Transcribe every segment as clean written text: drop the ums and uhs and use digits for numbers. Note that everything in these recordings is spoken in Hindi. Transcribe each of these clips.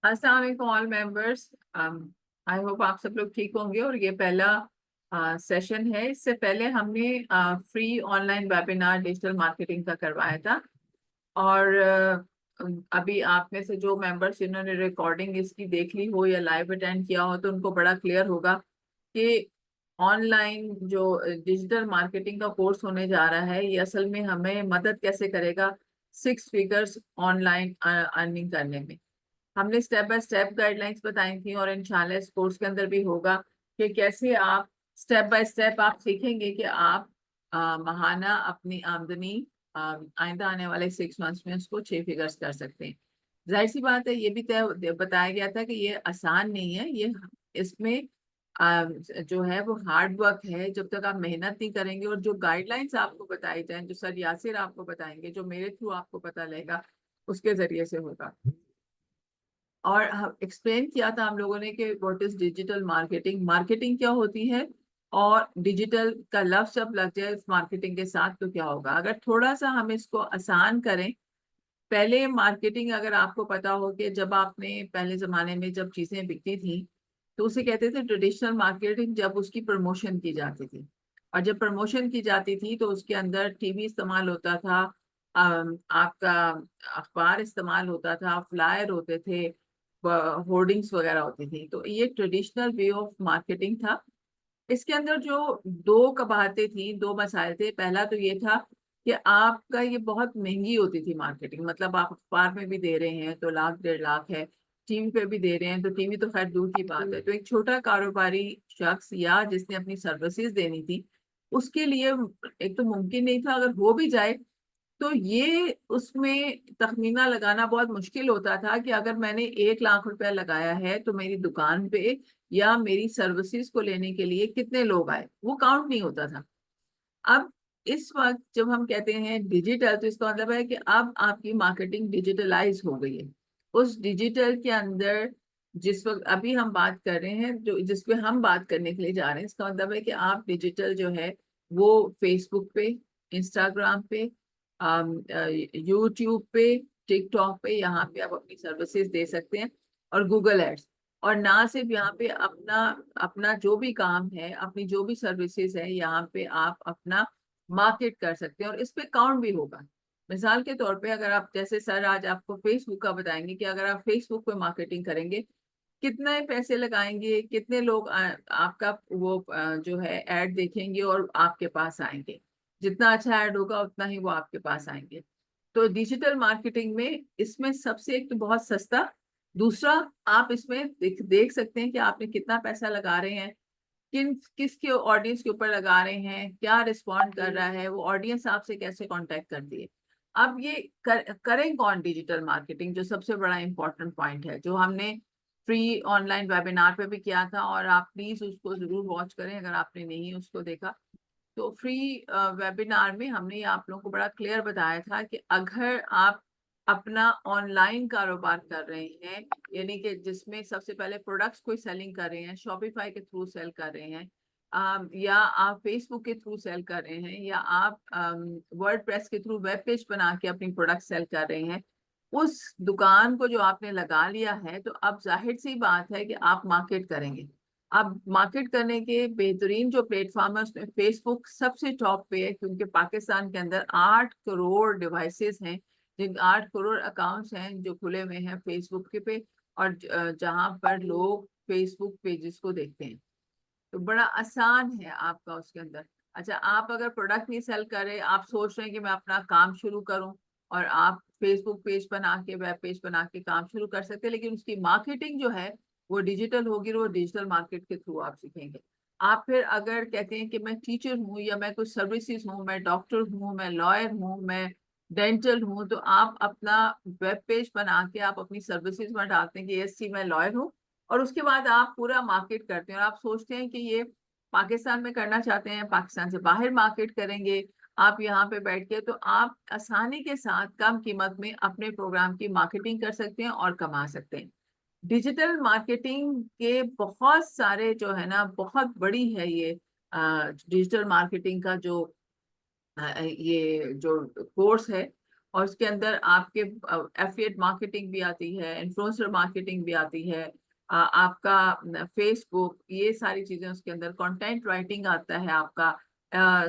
अस्सलाम वालेकुम ऑल मेंबर्स। आई होप आप सब लोग ठीक होंगे। और ये पहला सेशन है। इससे पहले हमने free online webinar digital marketing का करवाया था। और अभी आप में से जो मेंबर्स जिन्होंने रिकॉर्डिंग इसकी देख ली हो या लाइव अटेंड किया हो तो उनको बड़ा क्लियर होगा कि ऑनलाइन जो डिजिटल मार्केटिंग का कोर्स होने जा रहा है ये असल में हमें मदद कैसे करेगा 6 फिगर्स ऑनलाइन अर्निंग करने में। हमने स्टेप बाय स्टेप गाइडलाइंस बताई थी और इंशाल्लाह इस कोर्स के अंदर भी होगा कि कैसे आप स्टेप बाय स्टेप आप सीखेंगे कि आप माहाना अपनी आमदनी आइंदा आने वाले 6 मंथ्स में उसको 6 फिगर्स कर सकते हैं। जाहिर सी बात है, ये भी तय बताया गया था कि ये आसान नहीं है। ये इसमें जो है वो हार्ड वर्क है। जब तक आप मेहनत नहीं करेंगे और जो गाइडलाइंस आपको बताई जाए, जो सर यासिर आपको बताएंगे, जो मेरे थ्रू आपको पता लगेगा, उसके जरिए से होगा। और एक्सप्लेन किया था हम लोगों ने कि what is digital marketing, marketing क्या होती है, और डिजिटल का लफ्ज जब लग जाए इस मार्केटिंग के साथ तो क्या होगा। अगर थोड़ा सा हम इसको आसान करें, पहले मार्केटिंग अगर आपको पता हो कि जब आपने पहले जमाने में जब चीजें बिकती थी तो उसे कहते थे ट्रेडिशनल मार्केटिंग। जब उसकी प्रमोशन की जाती थी, और जब प्रमोशन की जाती थी तो उसके अंदर टीवी इस्तेमाल होता था, आपका अखबार इस्तेमाल होता था, फ्लायर होते थे, होर्डिंग्स वगैरह होती थी। तो ये ट्रेडिशनल वे ऑफ मार्केटिंग था। इसके अंदर जो दो कबाहतें थी, दो मसाइल थे। पहला तो ये था कि आपका ये बहुत महंगी होती थी मार्केटिंग। मतलब आप अखबार में भी दे रहे हैं तो लाख 1.5 लाख है, टीवी पे भी दे रहे हैं तो टीवी तो खैर दूर की बात है। तो एक छोटा कारोबारी शख्स या जिसने अपनी सर्विसेज देनी थी उसके लिए एक तो मुमकिन नहीं था। अगर हो भी जाए तो ये उसमें तखमीना लगाना बहुत मुश्किल होता था कि अगर मैंने 1 लाख रुपया लगाया है तो मेरी दुकान पे या मेरी सर्विसेज को लेने के लिए कितने लोग आए, वो काउंट नहीं होता था। अब इस वक्त जब हम कहते हैं डिजिटल, तो इसका मतलब है कि अब आपकी मार्केटिंग डिजिटलाइज हो गई है। उस डिजिटल के अंदर जिस वक्त अभी हम बात कर रहे हैं, जो जिस पे हम बात करने के लिए जा रहे हैं, इसका मतलब है कि आप डिजिटल जो है वो फेसबुक पे, इंस्टाग्राम पे, यूट्यूब पे, टिकटॉक पे, यहाँ पे आप अपनी सर्विसेज दे सकते हैं। और गूगल एड्स। और ना सिर्फ यहाँ पे अपना अपना जो भी काम है, अपनी जो भी सर्विसेज है, यहाँ पे आप अपना मार्केट कर सकते हैं और इस पे काउंट भी होगा। मिसाल के तौर पे अगर आप, जैसे सर आज आपको फेसबुक का बताएंगे कि अगर आप फेसबुक पे मार्केटिंग करेंगे, कितने पैसे लगाएंगे, कितने लोग आपका वो जो है ऐड देखेंगे और आपके पास आएंगे। जितना अच्छा ऐड होगा उतना ही वो आपके पास आएंगे। तो डिजिटल मार्केटिंग में इसमें सबसे एक तो बहुत सस्ता, दूसरा आप इसमें देख सकते हैं कि आपने कितना पैसा लगा रहे हैं, किसके ऑडियंस के ऊपर लगा रहे हैं, क्या रिस्पॉन्ड कर रहा है, वो ऑडियंस आपसे कैसे कांटेक्ट करती है। अब ये करें कौन डिजिटल मार्केटिंग, जो सबसे बड़ा इंपॉर्टेंट पॉइंट है, जो हमने फ्री ऑनलाइन वेबिनार पे भी किया था। और आप प्लीज उसको जरूर वॉच करें अगर आपने नहीं उसको देखा। तो फ्री वेबिनार में हमने आप लोगों को बड़ा क्लियर बताया था कि अगर आप अपना ऑनलाइन कारोबार कर रहे हैं, यानी कि जिसमें सबसे पहले प्रोडक्ट्स कोई सेलिंग कर रहे हैं, शॉपिफाई के थ्रू सेल कर रहे हैं, या आप फेसबुक के थ्रू सेल कर रहे हैं, या आप वर्डप्रेस के थ्रू वेब पेज बना के अपनी प्रोडक्ट सेल कर रहे हैं, उस दुकान को जो आपने लगा लिया है तो अब जाहिर सी बात है कि आप मार्केट करेंगे। अब मार्केट करने के बेहतरीन जो प्लेटफॉर्म है उसमें फेसबुक सबसे टॉप पे है, क्योंकि पाकिस्तान के अंदर 8 करोड़ डिवाइसेस हैं, जिन 8 करोड़ अकाउंट्स हैं जो खुले हुए हैं फेसबुक के पे। और जहां पर लोग फेसबुक पेजेस को देखते हैं, तो बड़ा आसान है आपका उसके अंदर। अच्छा, आप अगर प्रोडक्ट नहीं सेल कर रहे, आप सोच रहे हैं कि मैं अपना काम शुरू करूं, और आप फेसबुक पेज बना के, वेब पेज बना के काम शुरू कर सकते हैं, लेकिन उसकी मार्केटिंग जो है वो डिजिटल होगी, वो डिजिटल मार्केट के थ्रू आप सीखेंगे। आप फिर अगर कहते हैं कि मैं टीचर हूँ या मैं कुछ सर्विसेज हूँ, मैं डॉक्टर हूँ, मैं लॉयर हूँ, मैं डेंटल हूँ, तो आप अपना वेब पेज बना के आप अपनी सर्विसेज में डालते हैं कि यस जी मैं लॉयर हूँ। और उसके बाद आप पूरा मार्केट करते हैं और आप सोचते हैं कि ये पाकिस्तान में करना चाहते हैं, पाकिस्तान से बाहर मार्केट करेंगे। आप यहाँ पे बैठ के तो आप आसानी के साथ कम कीमत में अपने प्रोग्राम की मार्केटिंग कर सकते हैं और कमा सकते हैं। डिजिटल मार्केटिंग के बहुत सारे जो है ना, बहुत बड़ी है ये डिजिटल मार्केटिंग का जो ये जो कोर्स है। और उसके अंदर आपके एफिलिएट मार्केटिंग भी आती है, इन्फ्लुएंसर मार्केटिंग भी आती है, आपका फेसबुक, ये सारी चीजें उसके अंदर, कंटेंट राइटिंग आता है, आपका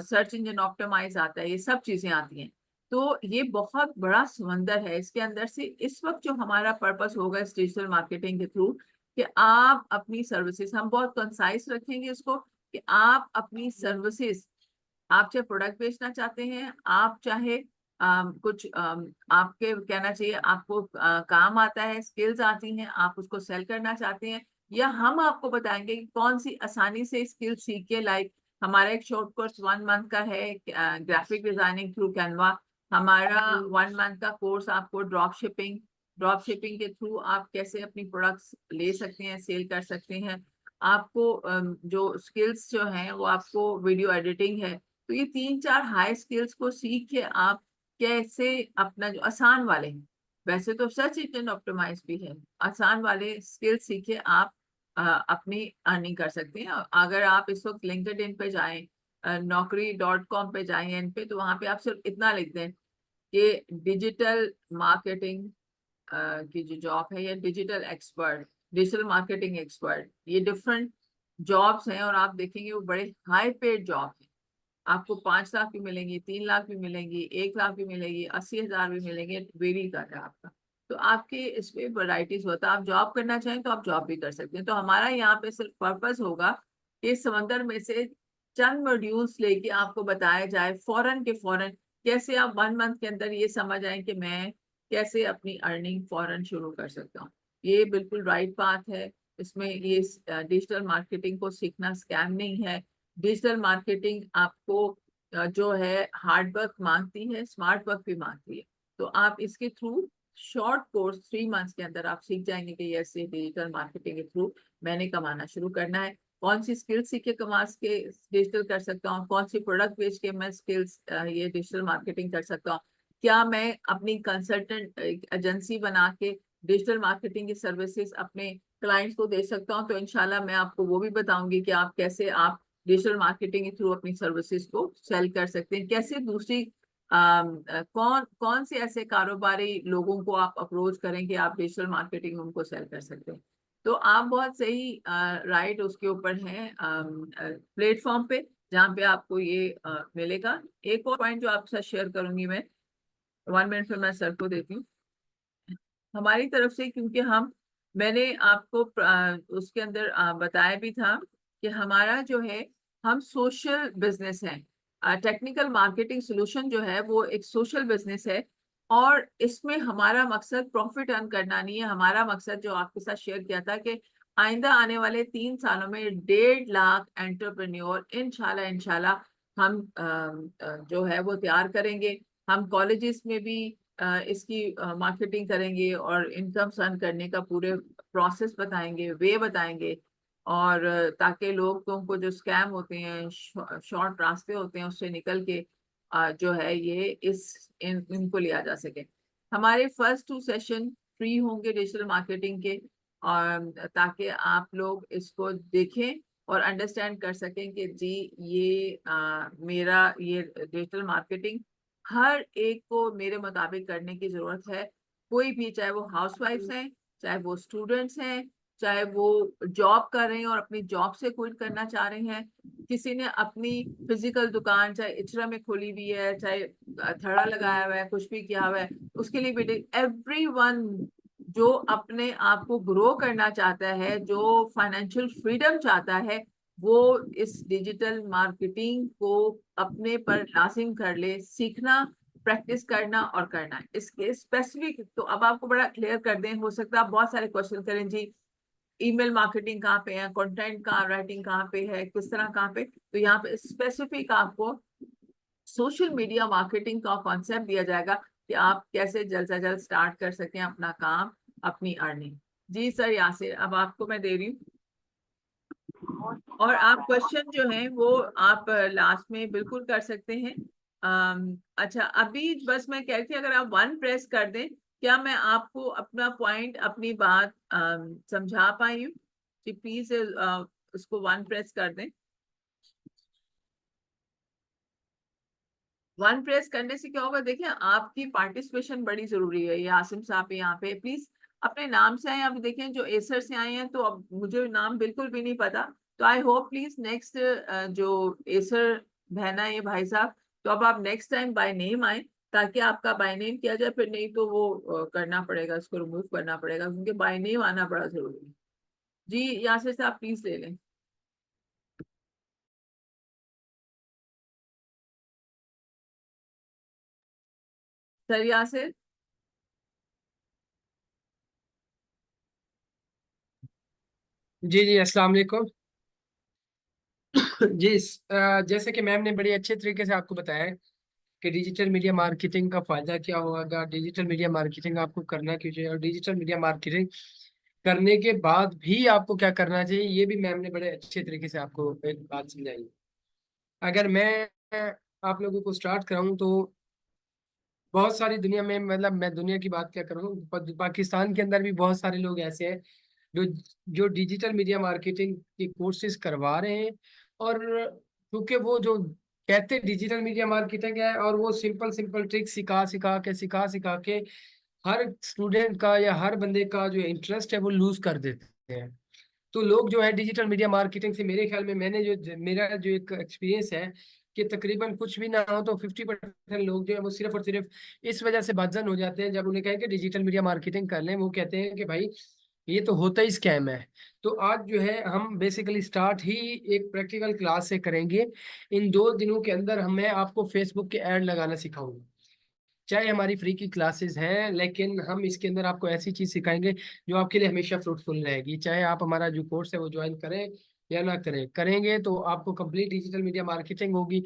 सर्च इंजन ऑप्टिमाइज आता है, ये सब चीजें आती हैं। तो ये बहुत बड़ा समंदर है इसके अंदर से। इस वक्त जो हमारा पर्पस होगा इस डिजिटल मार्केटिंग के थ्रू, कि आप अपनी सर्विसेज, हम बहुत कंसाइज रखेंगे इसको, कि आप अपनी सर्विसेज, आप चाहे प्रोडक्ट बेचना चाहते हैं, आप चाहे कुछ आपके कहना चाहिए आपको काम आता है, स्किल्स आती हैं, आप उसको सेल करना चाहते हैं, या हम आपको बताएंगे कि कौन सी आसानी से स्किल सीख के, लाइक हमारा एक शॉर्ट कोर्स 1 मंथ का है ग्राफिक डिजाइनिंग थ्रू कैनवा। हमारा 1 मंथ का कोर्स आपको ड्रॉप शिपिंग के थ्रू आप कैसे अपनी प्रोडक्ट्स ले सकते हैं, सेल कर सकते हैं। आपको जो स्किल्स जो हैं वो आपको वीडियो एडिटिंग है। तो ये 3-4 हाई स्किल्स को सीख के आप कैसे अपना जो आसान वाले हैं, वैसे तो सर्च इंजन ऑप्टिमाइज भी है, आसान वाले स्किल्स सीखे आप अपनी अर्निंग कर सकते हैं। अगर आप इस वक्त लिंक्डइन पे जाएं, naukri.com पे जाएं, इन पे, तो वहां पे आप सिर्फ इतना लिख दें कि डिजिटल मार्केटिंग की जो जॉब है, या डिजिटल मार्केटिंग एक्सपर्ट, ये डिफरेंट जॉब्स हैं, और आप देखेंगे वो बड़े हाई पेड जॉब है। आपको 5 लाख भी मिलेंगी, 3 लाख भी मिलेंगी, 1 लाख भी मिलेगी, 80,000 भी मिलेंगे, वेरी कर रहा है आपका। तो आपके इसमें वैरायटीज होता है, आप जॉब करना चाहें तो आप जॉब भी कर सकते हैं। तो हमारा यहाँ पे सिर्फ पर्पस होगा कि इस समंदर में से चंद मॉड्यूल्स लेके आपको बताया जाए फौरन के फौरन, कैसे आप 1 मंथ के अंदर ये समझ आए कि मैं कैसे अपनी अर्निंग फौरन शुरू कर सकता हूँ। ये बिल्कुल राइट बात है। इसमें ये डिजिटल मार्केटिंग को सीखना स्कैम नहीं है। डिजिटल मार्केटिंग आपको जो है हार्ड वर्क मांगती है, स्मार्ट वर्क भी मांगती है। तो आप इसके थ्रू शॉर्ट कोर्स 3 मंथ्स के अंदर आप सीख जाएंगे कि ऐसे डिजिटल मार्केटिंग के थ्रू मैंने कमाना शुरू करना है, कौन सी स्किल सीख के कमा के डिजिटल कर सकता हूँ, कौन सी प्रोडक्ट बेच के मैं स्किल्स ये डिजिटल मार्केटिंग कर सकता हूँ, क्या मैं अपनी कंसल्टेंट एजेंसी बना के डिजिटल मार्केटिंग की सर्विसेज अपने क्लाइंट्स को दे सकता हूँ। तो इंशाल्लाह मैं आपको वो भी बताऊंगी कि आप कैसे आप डिजिटल मार्केटिंग के थ्रू अपनी सर्विसेज को सेल कर सकते हैं, कैसे दूसरी कौन कौन से ऐसे कारोबारी लोगों को आप अप्रोच करें कि आप डिजिटल मार्केटिंग उनको सेल कर सकते हैं। तो आप बहुत सही राइट उसके ऊपर हैं प्लेटफॉर्म पे, जहाँ पे आपको ये मिलेगा। एक और पॉइंट जो आपके साथ शेयर करूंगी मैं, 1 मिनट में मैं सर को देती हूँ। हमारी तरफ से, क्योंकि मैंने आपको उसके अंदर बताया भी था कि हमारा जो है, हम सोशल बिजनेस है। टेक्निकल मार्केटिंग सोल्यूशन जो है वो एक सोशल बिजनेस है, और इसमें हमारा मकसद प्रॉफिट अर्न करना नहीं है। हमारा मकसद जो आपके साथ शेयर किया था कि आइंदा आने वाले 3 सालों में 1.5 लाख एंटरप्रेन्योर इंशाल्लाह इंशाल्लाह हम जो है वो तैयार करेंगे। हम कॉलेजेस में भी इसकी मार्केटिंग करेंगे और इनकम अर्न करने का पूरे प्रोसेस बताएंगे, वे बताएंगे, और ताकि लोगों को जो स्कैम होते हैं, शॉर्ट रास्ते होते हैं, उससे निकल के जो है ये इनको लिया जा सके। हमारे फर्स्ट 2 सेशन फ्री होंगे डिजिटल मार्केटिंग के, और ताकि आप लोग इसको देखें और अंडरस्टैंड कर सकें कि जी ये मेरा ये डिजिटल मार्केटिंग हर एक को मेरे मुताबिक करने की जरूरत है। कोई भी, चाहे वो हाउसवाइफ्स हैं, चाहे वो स्टूडेंट्स हैं, चाहे वो जॉब कर रहे हैं और अपनी जॉब से क्विट करना चाह रहे हैं, किसी ने अपनी फिजिकल दुकान चाहे इचरा में खोली हुई है, चाहे थड़ा लगाया हुआ है, कुछ भी किया हुआ है, उसके लिए भी एवरीवन जो अपने आप को ग्रो करना चाहता है, जो फाइनेंशियल फ्रीडम चाहता है, वो इस डिजिटल मार्केटिंग को अपने पर लाजिम कर ले, सीखना, प्रैक्टिस करना और करना। इसके स्पेसिफिक तो अब आपको बड़ा क्लियर कर दें, हो सकता है आप बहुत सारे क्वेश्चन करें जी, ईमेल मार्केटिंग कहाँ पे है, कंटेंट का राइटिंग कहाँ पे है, किस तरह कहाँ पे, तो यहाँ पे स्पेसिफिक आपको सोशल मीडिया मार्केटिंग का कॉन्सेप्ट दिया जाएगा कि आप कैसे जल्द से जल्द स्टार्ट कर सकें अपना काम, अपनी अर्निंग। जी सर यासिर, अब आपको मैं दे रही हूँ, और आप क्वेश्चन जो है वो आप लास्ट में बिल्कुल कर सकते हैं। अच्छा, अभी बस मैं कह रही थी अगर आप 1 प्रेस कर दें, क्या मैं आपको अपना पॉइंट, अपनी बात समझा पाई हूँ? जी प्लीज उसको 1 प्रेस कर दें। वन प्रेस करने से क्या होगा, देखिए आपकी पार्टिसिपेशन बड़ी जरूरी है। ये आसिम साहब यहाँ पे प्लीज अपने नाम से आए। अब देखें जो एसर से आए हैं तो अब मुझे नाम बिल्कुल भी नहीं पता। तो आई होप प्लीज नेक्स्ट जो एसर बहना है ये भाई साहब, तो अब आप नेक्स्ट टाइम बाय नेम आए, ताकि आपका बाय नेम किया जाए। फिर नहीं तो वो करना पड़ेगा, उसको रिमूव करना पड़ेगा, क्योंकि बाय नेम आना बड़ा जरूरी है। जी यासिर साहब प्लीज ले लें। सर यासिर। जी जी, अस्सलाम वालेकुम। जी, जैसे कि मैम ने बड़ी अच्छे तरीके से आपको बताया है कि डिजिटल मीडिया मार्केटिंग का फायदा क्या होगा, डिजिटल मीडिया मार्केटिंग आपको करना क्यों चाहिए, और डिजिटल मीडिया मार्केटिंग करने के बाद भी आपको क्या करना चाहिए, ये भी मैम ने बड़े अच्छे तरीके से आपको एक बात समझाई। अगर मैं आप लोगों को स्टार्ट कराऊं तो बहुत सारी दुनिया में, मतलब मैं दुनिया की बात क्या करूं, पाकिस्तान के अंदर भी बहुत सारे लोग ऐसे हैं जो जो डिजिटल मीडिया मार्केटिंग के कोर्सेज करवा रहे हैं। और क्योंकि वो जो कहते डिजिटल मीडिया मार्केटिंग है, और वो सिंपल सिंपल ट्रिक सिखा सिखा के हर स्टूडेंट का या हर बंदे का जो इंटरेस्ट है वो लूज कर देते हैं। तो लोग जो है डिजिटल मीडिया मार्केटिंग से, मेरे ख्याल में, मैंने जो मेरा जो एक एक्सपीरियंस है कि तकरीबन कुछ भी ना हो तो 50% लोग जो है वो सिर्फ और सिर्फ इस वजह से बदजन हो जाते हैं जब उन्हें कहें कि डिजिटल मीडिया मार्केटिंग कर लें। वो कहते हैं कि भाई ये तो होता ही स्कैम है। तो आज जो है हम बेसिकली स्टार्ट ही एक प्रैक्टिकल क्लास से करेंगे। इन 2 दिनों के अंदर हम मैं आपको फेसबुक के ऐड लगाना सिखाऊंगा। चाहे हमारी फ्री की क्लासेस हैं, लेकिन हम इसके अंदर आपको ऐसी चीज सिखाएंगे जो आपके लिए हमेशा फ्रूटफुल रहेगी। चाहे आप हमारा जो कोर्स है वो ज्वाइन करें या ना करें, करेंगे तो आपको कंप्लीट डिजिटल मीडिया मार्केटिंग होगी,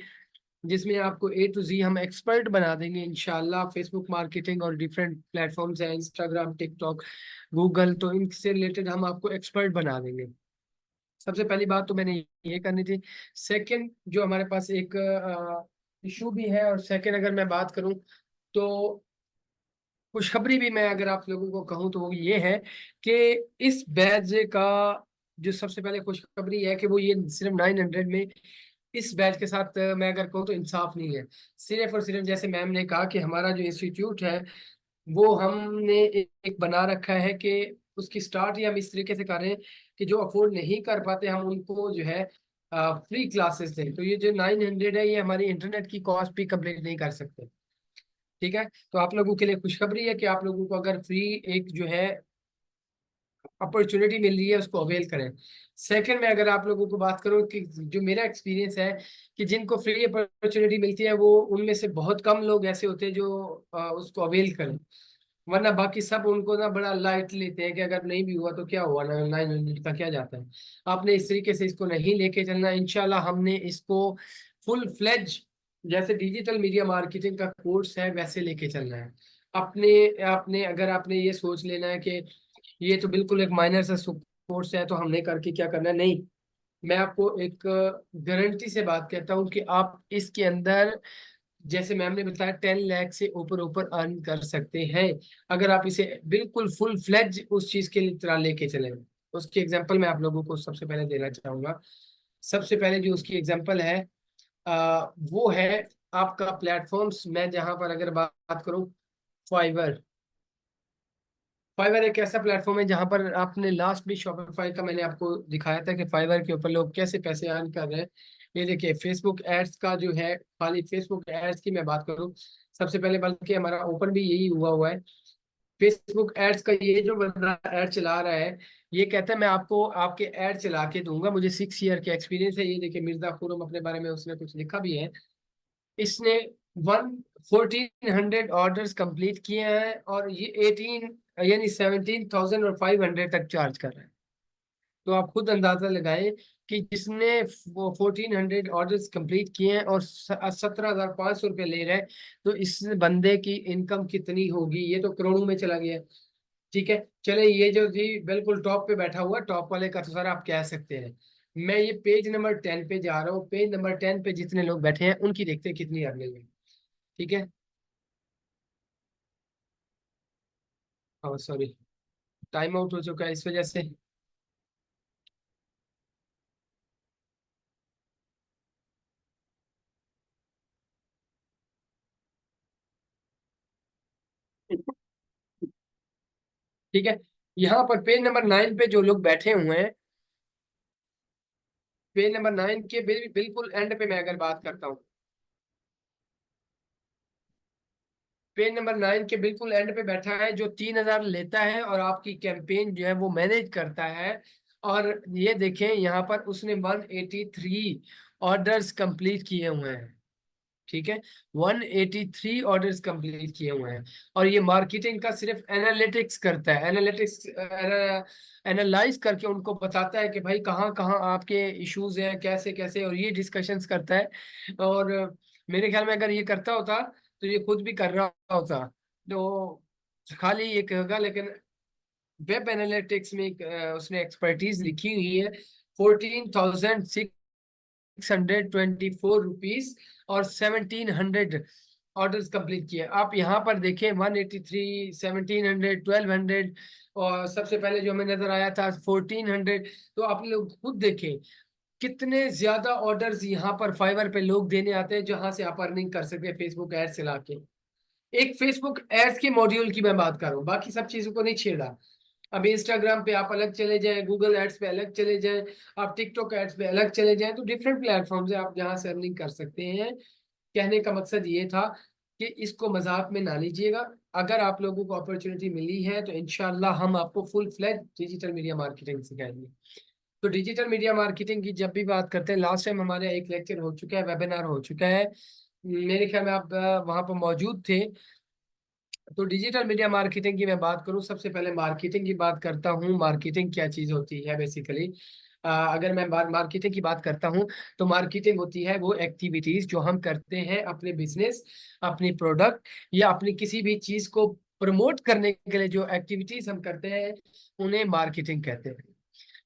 जिसमें आपको A to Z हम एक्सपर्ट बना देंगे इंशाल्लाह। फेसबुक मार्केटिंग और डिफरेंट प्लेटफॉर्म्स हैं, इंस्टाग्राम, टिकटॉक, गूगल, तो इनसे रिलेटेड हम आपको एक्सपर्ट बना देंगे। सबसे पहली बात तो मैंने ये करनी थी। सेकंड, जो हमारे पास एक इशू भी है, और सेकंड अगर मैं बात करूं तो खुशखबरी भी मैं अगर आप लोगों को कहूँ तो वो ये है कि इस बैच का जो सबसे पहले खुशखबरी है कि वो ये सिर्फ 900 में, इस बैच के साथ मैं अगर कहूँ तो इंसाफ नहीं है। सिर्फ और सिर्फ जैसे मैम ने कहा कि हमारा जो इंस्टीट्यूट है वो हमने एक बना रखा है कि उसकी स्टार्ट ही हम इस तरीके से कर रहे हैं कि जो अफोर्ड नहीं कर पाते हम उनको जो है फ्री क्लासेस दें। तो ये जो 900 है ये हमारी इंटरनेट की कॉस्ट भी कंप्लीट नहीं कर सकते। ठीक है, तो आप लोगों के लिए खुशखबरी है कि आप लोगों को अगर फ्री एक जो है अपॉर्चुनिटी मिल रही है उसको अवेल करें। सेकंड में अगर आप लोगों को बात करूं कि जो मेरा एक्सपीरियंस है कि जिनको फ्री अपॉर्चुनिटी मिलती है वो उनमें से बहुत कम लोग ऐसे होते हैं जो उसको अवेल करें। वरना बाकी सब उनको ना बड़ा लाइट लेते हैं कि अगर नहीं भी हुआ तो क्या हुआ ना, 900 का क्या जाता है। आपने इस तरीके से इसको नहीं लेके चलना। इंशाल्लाह हमने इसको फुल फ्लेज, जैसे डिजिटल मीडिया मार्केटिंग का कोर्स है वैसे लेके चलना है। अपने आपने अगर आपने ये सोच लेना है कि ये तो बिल्कुल एक माइनर सा कोर्स है तो हमने करके क्या करना है, नहीं। मैं आपको एक गारंटी से बात कहता हूँ कि आप इसके अंदर, जैसे मैम ने बताया, 10 लाख से ऊपर ऊपर अर्न कर सकते हैं अगर आप इसे बिल्कुल फुल फ्लेज उस चीज के तरह लेके चलें। उसकी एग्जांपल मैं आप लोगों को सबसे पहले देना चाहूंगा। सबसे पहले जो उसकी एग्जांपल है वो है आपका प्लेटफॉर्म्स। मैं जहां पर अगर बात करूं, फाइवर। फाइवर एक ऐसा प्लेटफॉर्म है जहां पर आपने लास्ट भी शॉपिफाई का मैंने आपको दिखाया था कि फाइवर के ऊपर लोग कैसे पैसे अर्न कर रहे हैं। ये देखिए फेसबुक एड्स का जो है, खाली फेसबुक एड्स की मैं बात करूं सबसे पहले, बल्कि हमारा ओपन भी यही हुआ हुआ है। फेसबुक एड्स का ये जो बंदा एड चला रहा है, ये कहता है मैं आपको आपके एड चला के दूंगा, मुझे 6 ईयर के एक्सपीरियंस है। ये देखिए मिर्जा खुरम अपने बारे में उसने कुछ लिखा भी है। इसने 1400 ऑर्डर्स कंप्लीट किए हैं और ये 18 यानी 17,500 तक चार्ज कर रहा है। तो आप खुद अंदाजा लगाएं कि जिसने वो 1400 ऑर्डर्स कंप्लीट किए हैं और 17,500 रुपये ले रहे हैं, तो इस बंदे की इनकम कितनी होगी, ये तो करोड़ों में चला गया। ठीक है, चले ये जो जी बिल्कुल टॉप पे बैठा हुआ टॉप वाले का तो सर आप कह सकते हैं। मैं ये पेज नंबर 10 पे जा रहा हूँ। पेज नंबर 10 पे जितने लोग बैठे हैं उनकी देखते हैं कितनी अर्निंग है। ठीक है, और सॉरी, टाइम आउट हो चुका है इस वजह से। ठीक है, यहाँ पर पेज नंबर 9 पे जो लोग बैठे हुए हैं, पेज नंबर 9 के बिल्कुल एंड पे मैं अगर बात करता हूँ, पेज नंबर 9 के बिल्कुल एंड पे बैठा है जो 3,000 लेता है और आपकी कैंपेन जो है वो मैनेज करता है। और ये देखें यहाँ पर उसने 183 ऑर्डर्स कंप्लीट किए हुए हैं। ठीक है, 183 ऑर्डर्स कंप्लीट किए हुए हैं। और ये मार्केटिंग का सिर्फ एनालिटिक्स करता है, एनालिटिक्स एनालाइज करके उनको बताता है कि भाई कहाँ कहाँ आपके इश्यूज हैं, कैसे कैसे, और ये डिस्कशंस करता है। और मेरे ख्याल में अगर ये करता होता तो ये खुद भी कर रहा होता, तो खाली ये कहेगा। लेकिन वेब एनालिटिक्स में उसने एक्सपर्टीज लिखी हुई है। 14,624 रुपीज और 1,700 ऑर्डर्स कंप्लीट किए। आप यहाँ पर देखें 183, 1,700, 1,200, और सबसे पहले जो हमें नजर आया था 1,400। तो आप लोग खुद देखें कितने ज्यादा ऑर्डर्स यहाँ पर फाइवर पे लोग देने आते हैं, जहां से आप अर्निंग कर सकते हैं फेसबुक एड्स चला के। एक फेसबुक एड्स के मॉड्यूल की मैं बात कर रहा हूँ, बाकी सब चीजों को नहीं छेड़ा। अब इंस्टाग्राम पे आप अलग चले जाएं, गूगल एड्स पे अलग चले जाएं, आप टिकटॉक एड्स पे अलग चले जाएं, तो डिफरेंट प्लेटफॉर्म है आप जहां से अर्निंग कर सकते हैं। कहने का मकसद ये था कि इसको मजाक में ना लीजिएगा। अगर आप लोगों को अपॉर्चुनिटी मिली है तो इंशाल्लाह हम आपको full fledge digital media marketing सिखाएंगे। तो डिजिटल मीडिया मार्केटिंग की जब भी बात करते हैं, लास्ट टाइम हमारे एक लेक्चर हो चुका है, वेबिनार हो चुका है, मेरे ख्याल में आप वहां पर मौजूद थे। तो डिजिटल मीडिया मार्केटिंग की मैं बात करूं, सबसे पहले मार्केटिंग की बात करता हूं। मार्केटिंग क्या चीज होती है बेसिकली? अगर मैं मार्केटिंग की बात करता हूं, तो मार्केटिंग होती है वो एक्टिविटीज जो हम करते हैं अपने बिजनेस, अपनी प्रोडक्ट या अपनी किसी भी चीज को प्रमोट करने के लिए जो एक्टिविटीज हम करते हैं उन्हें मार्केटिंग कहते हैं।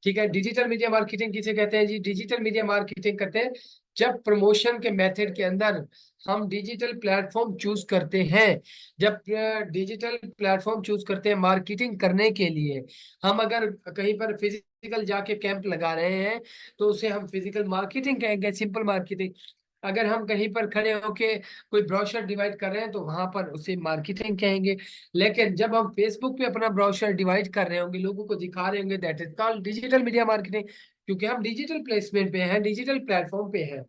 ठीक है, डिजिटल मीडिया मार्केटिंग किसे कहते हैं जी? डिजिटल मीडिया मार्केटिंग करते हैं जब प्रमोशन के मेथड के अंदर हम डिजिटल प्लेटफॉर्म चूज करते हैं। जब डिजिटल प्लेटफॉर्म चूज करते हैं मार्केटिंग करने के लिए, हम अगर कहीं पर फिजिकल जाके कैंप लगा रहे हैं तो उसे हम फिजिकल मार्केटिंग कहेंगे, सिंपल मार्केटिंग। अगर हम कहीं पर खड़े होके कोई ब्रोशर डिवाइड कर रहे हैं तो वहां पर उसे मार्केटिंग कहेंगे। लेकिन जब हम फेसबुक पे अपना ब्रोशर डिवाइड कर रहे होंगे, लोगों को दिखा रहे होंगे, that is called digital media marketing, क्योंकि हम डिजिटल प्लेसमेंट पे हैं, डिजिटल प्लेटफॉर्म पे हैं।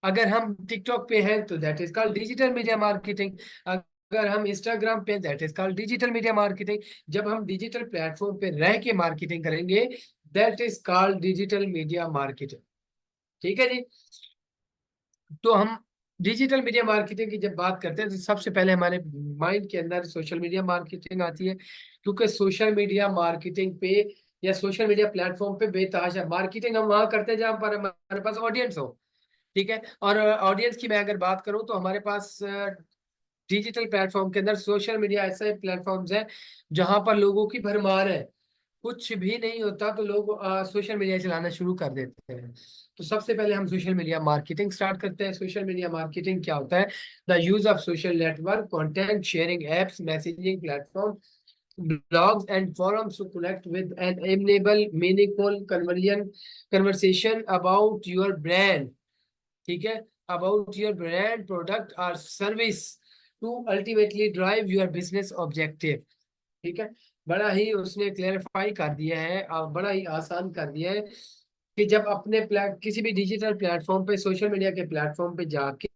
अगर हम टिकटॉक पे हैं तो that is called digital media marketing. अगर हम इंस्टाग्राम पे, that is called digital media marketing. जब हम डिजिटल प्लेटफॉर्म पे रह के मार्केटिंग करेंगे, that is called digital media marketing. ठीक है जी। तो हम डिजिटल मीडिया मार्केटिंग की जब बात करते हैं तो सबसे पहले हमारे माइंड के अंदर सोशल मीडिया मार्केटिंग आती है, क्योंकि सोशल मीडिया मार्केटिंग पे या सोशल मीडिया प्लेटफॉर्म पे बेतहाशा मार्केटिंग हम वहां करते हैं जहां पर हमारे पास ऑडियंस हो। ठीक है, और ऑडियंस की मैं अगर बात करूं तो हमारे पास डिजिटल प्लेटफॉर्म के अंदर सोशल मीडिया ऐसे प्लेटफॉर्म्स हैं जहां पर लोगों की भरमार है। कुछ भी नहीं होता तो लोग सोशल मीडिया चलाना शुरू कर देते हैं। तो सबसे पहले हम सोशल मीडिया मार्केटिंग स्टार्ट करते हैं। सोशल मीडिया मार्केटिंग क्या होता है? The use of social network, content sharing apps, messaging platform, blogs and forums to connect with and enable meaningful conversation about your brand। ठीक है, about your brand, product or service to ultimately drive your business objective। ठीक है, बड़ा ही उसने क्लेरिफाई कर दिया है और बड़ा ही आसान कर दिया है कि जब अपने किसी भी डिजिटल प्लेटफॉर्म पे, सोशल मीडिया के प्लेटफॉर्म पे जाके,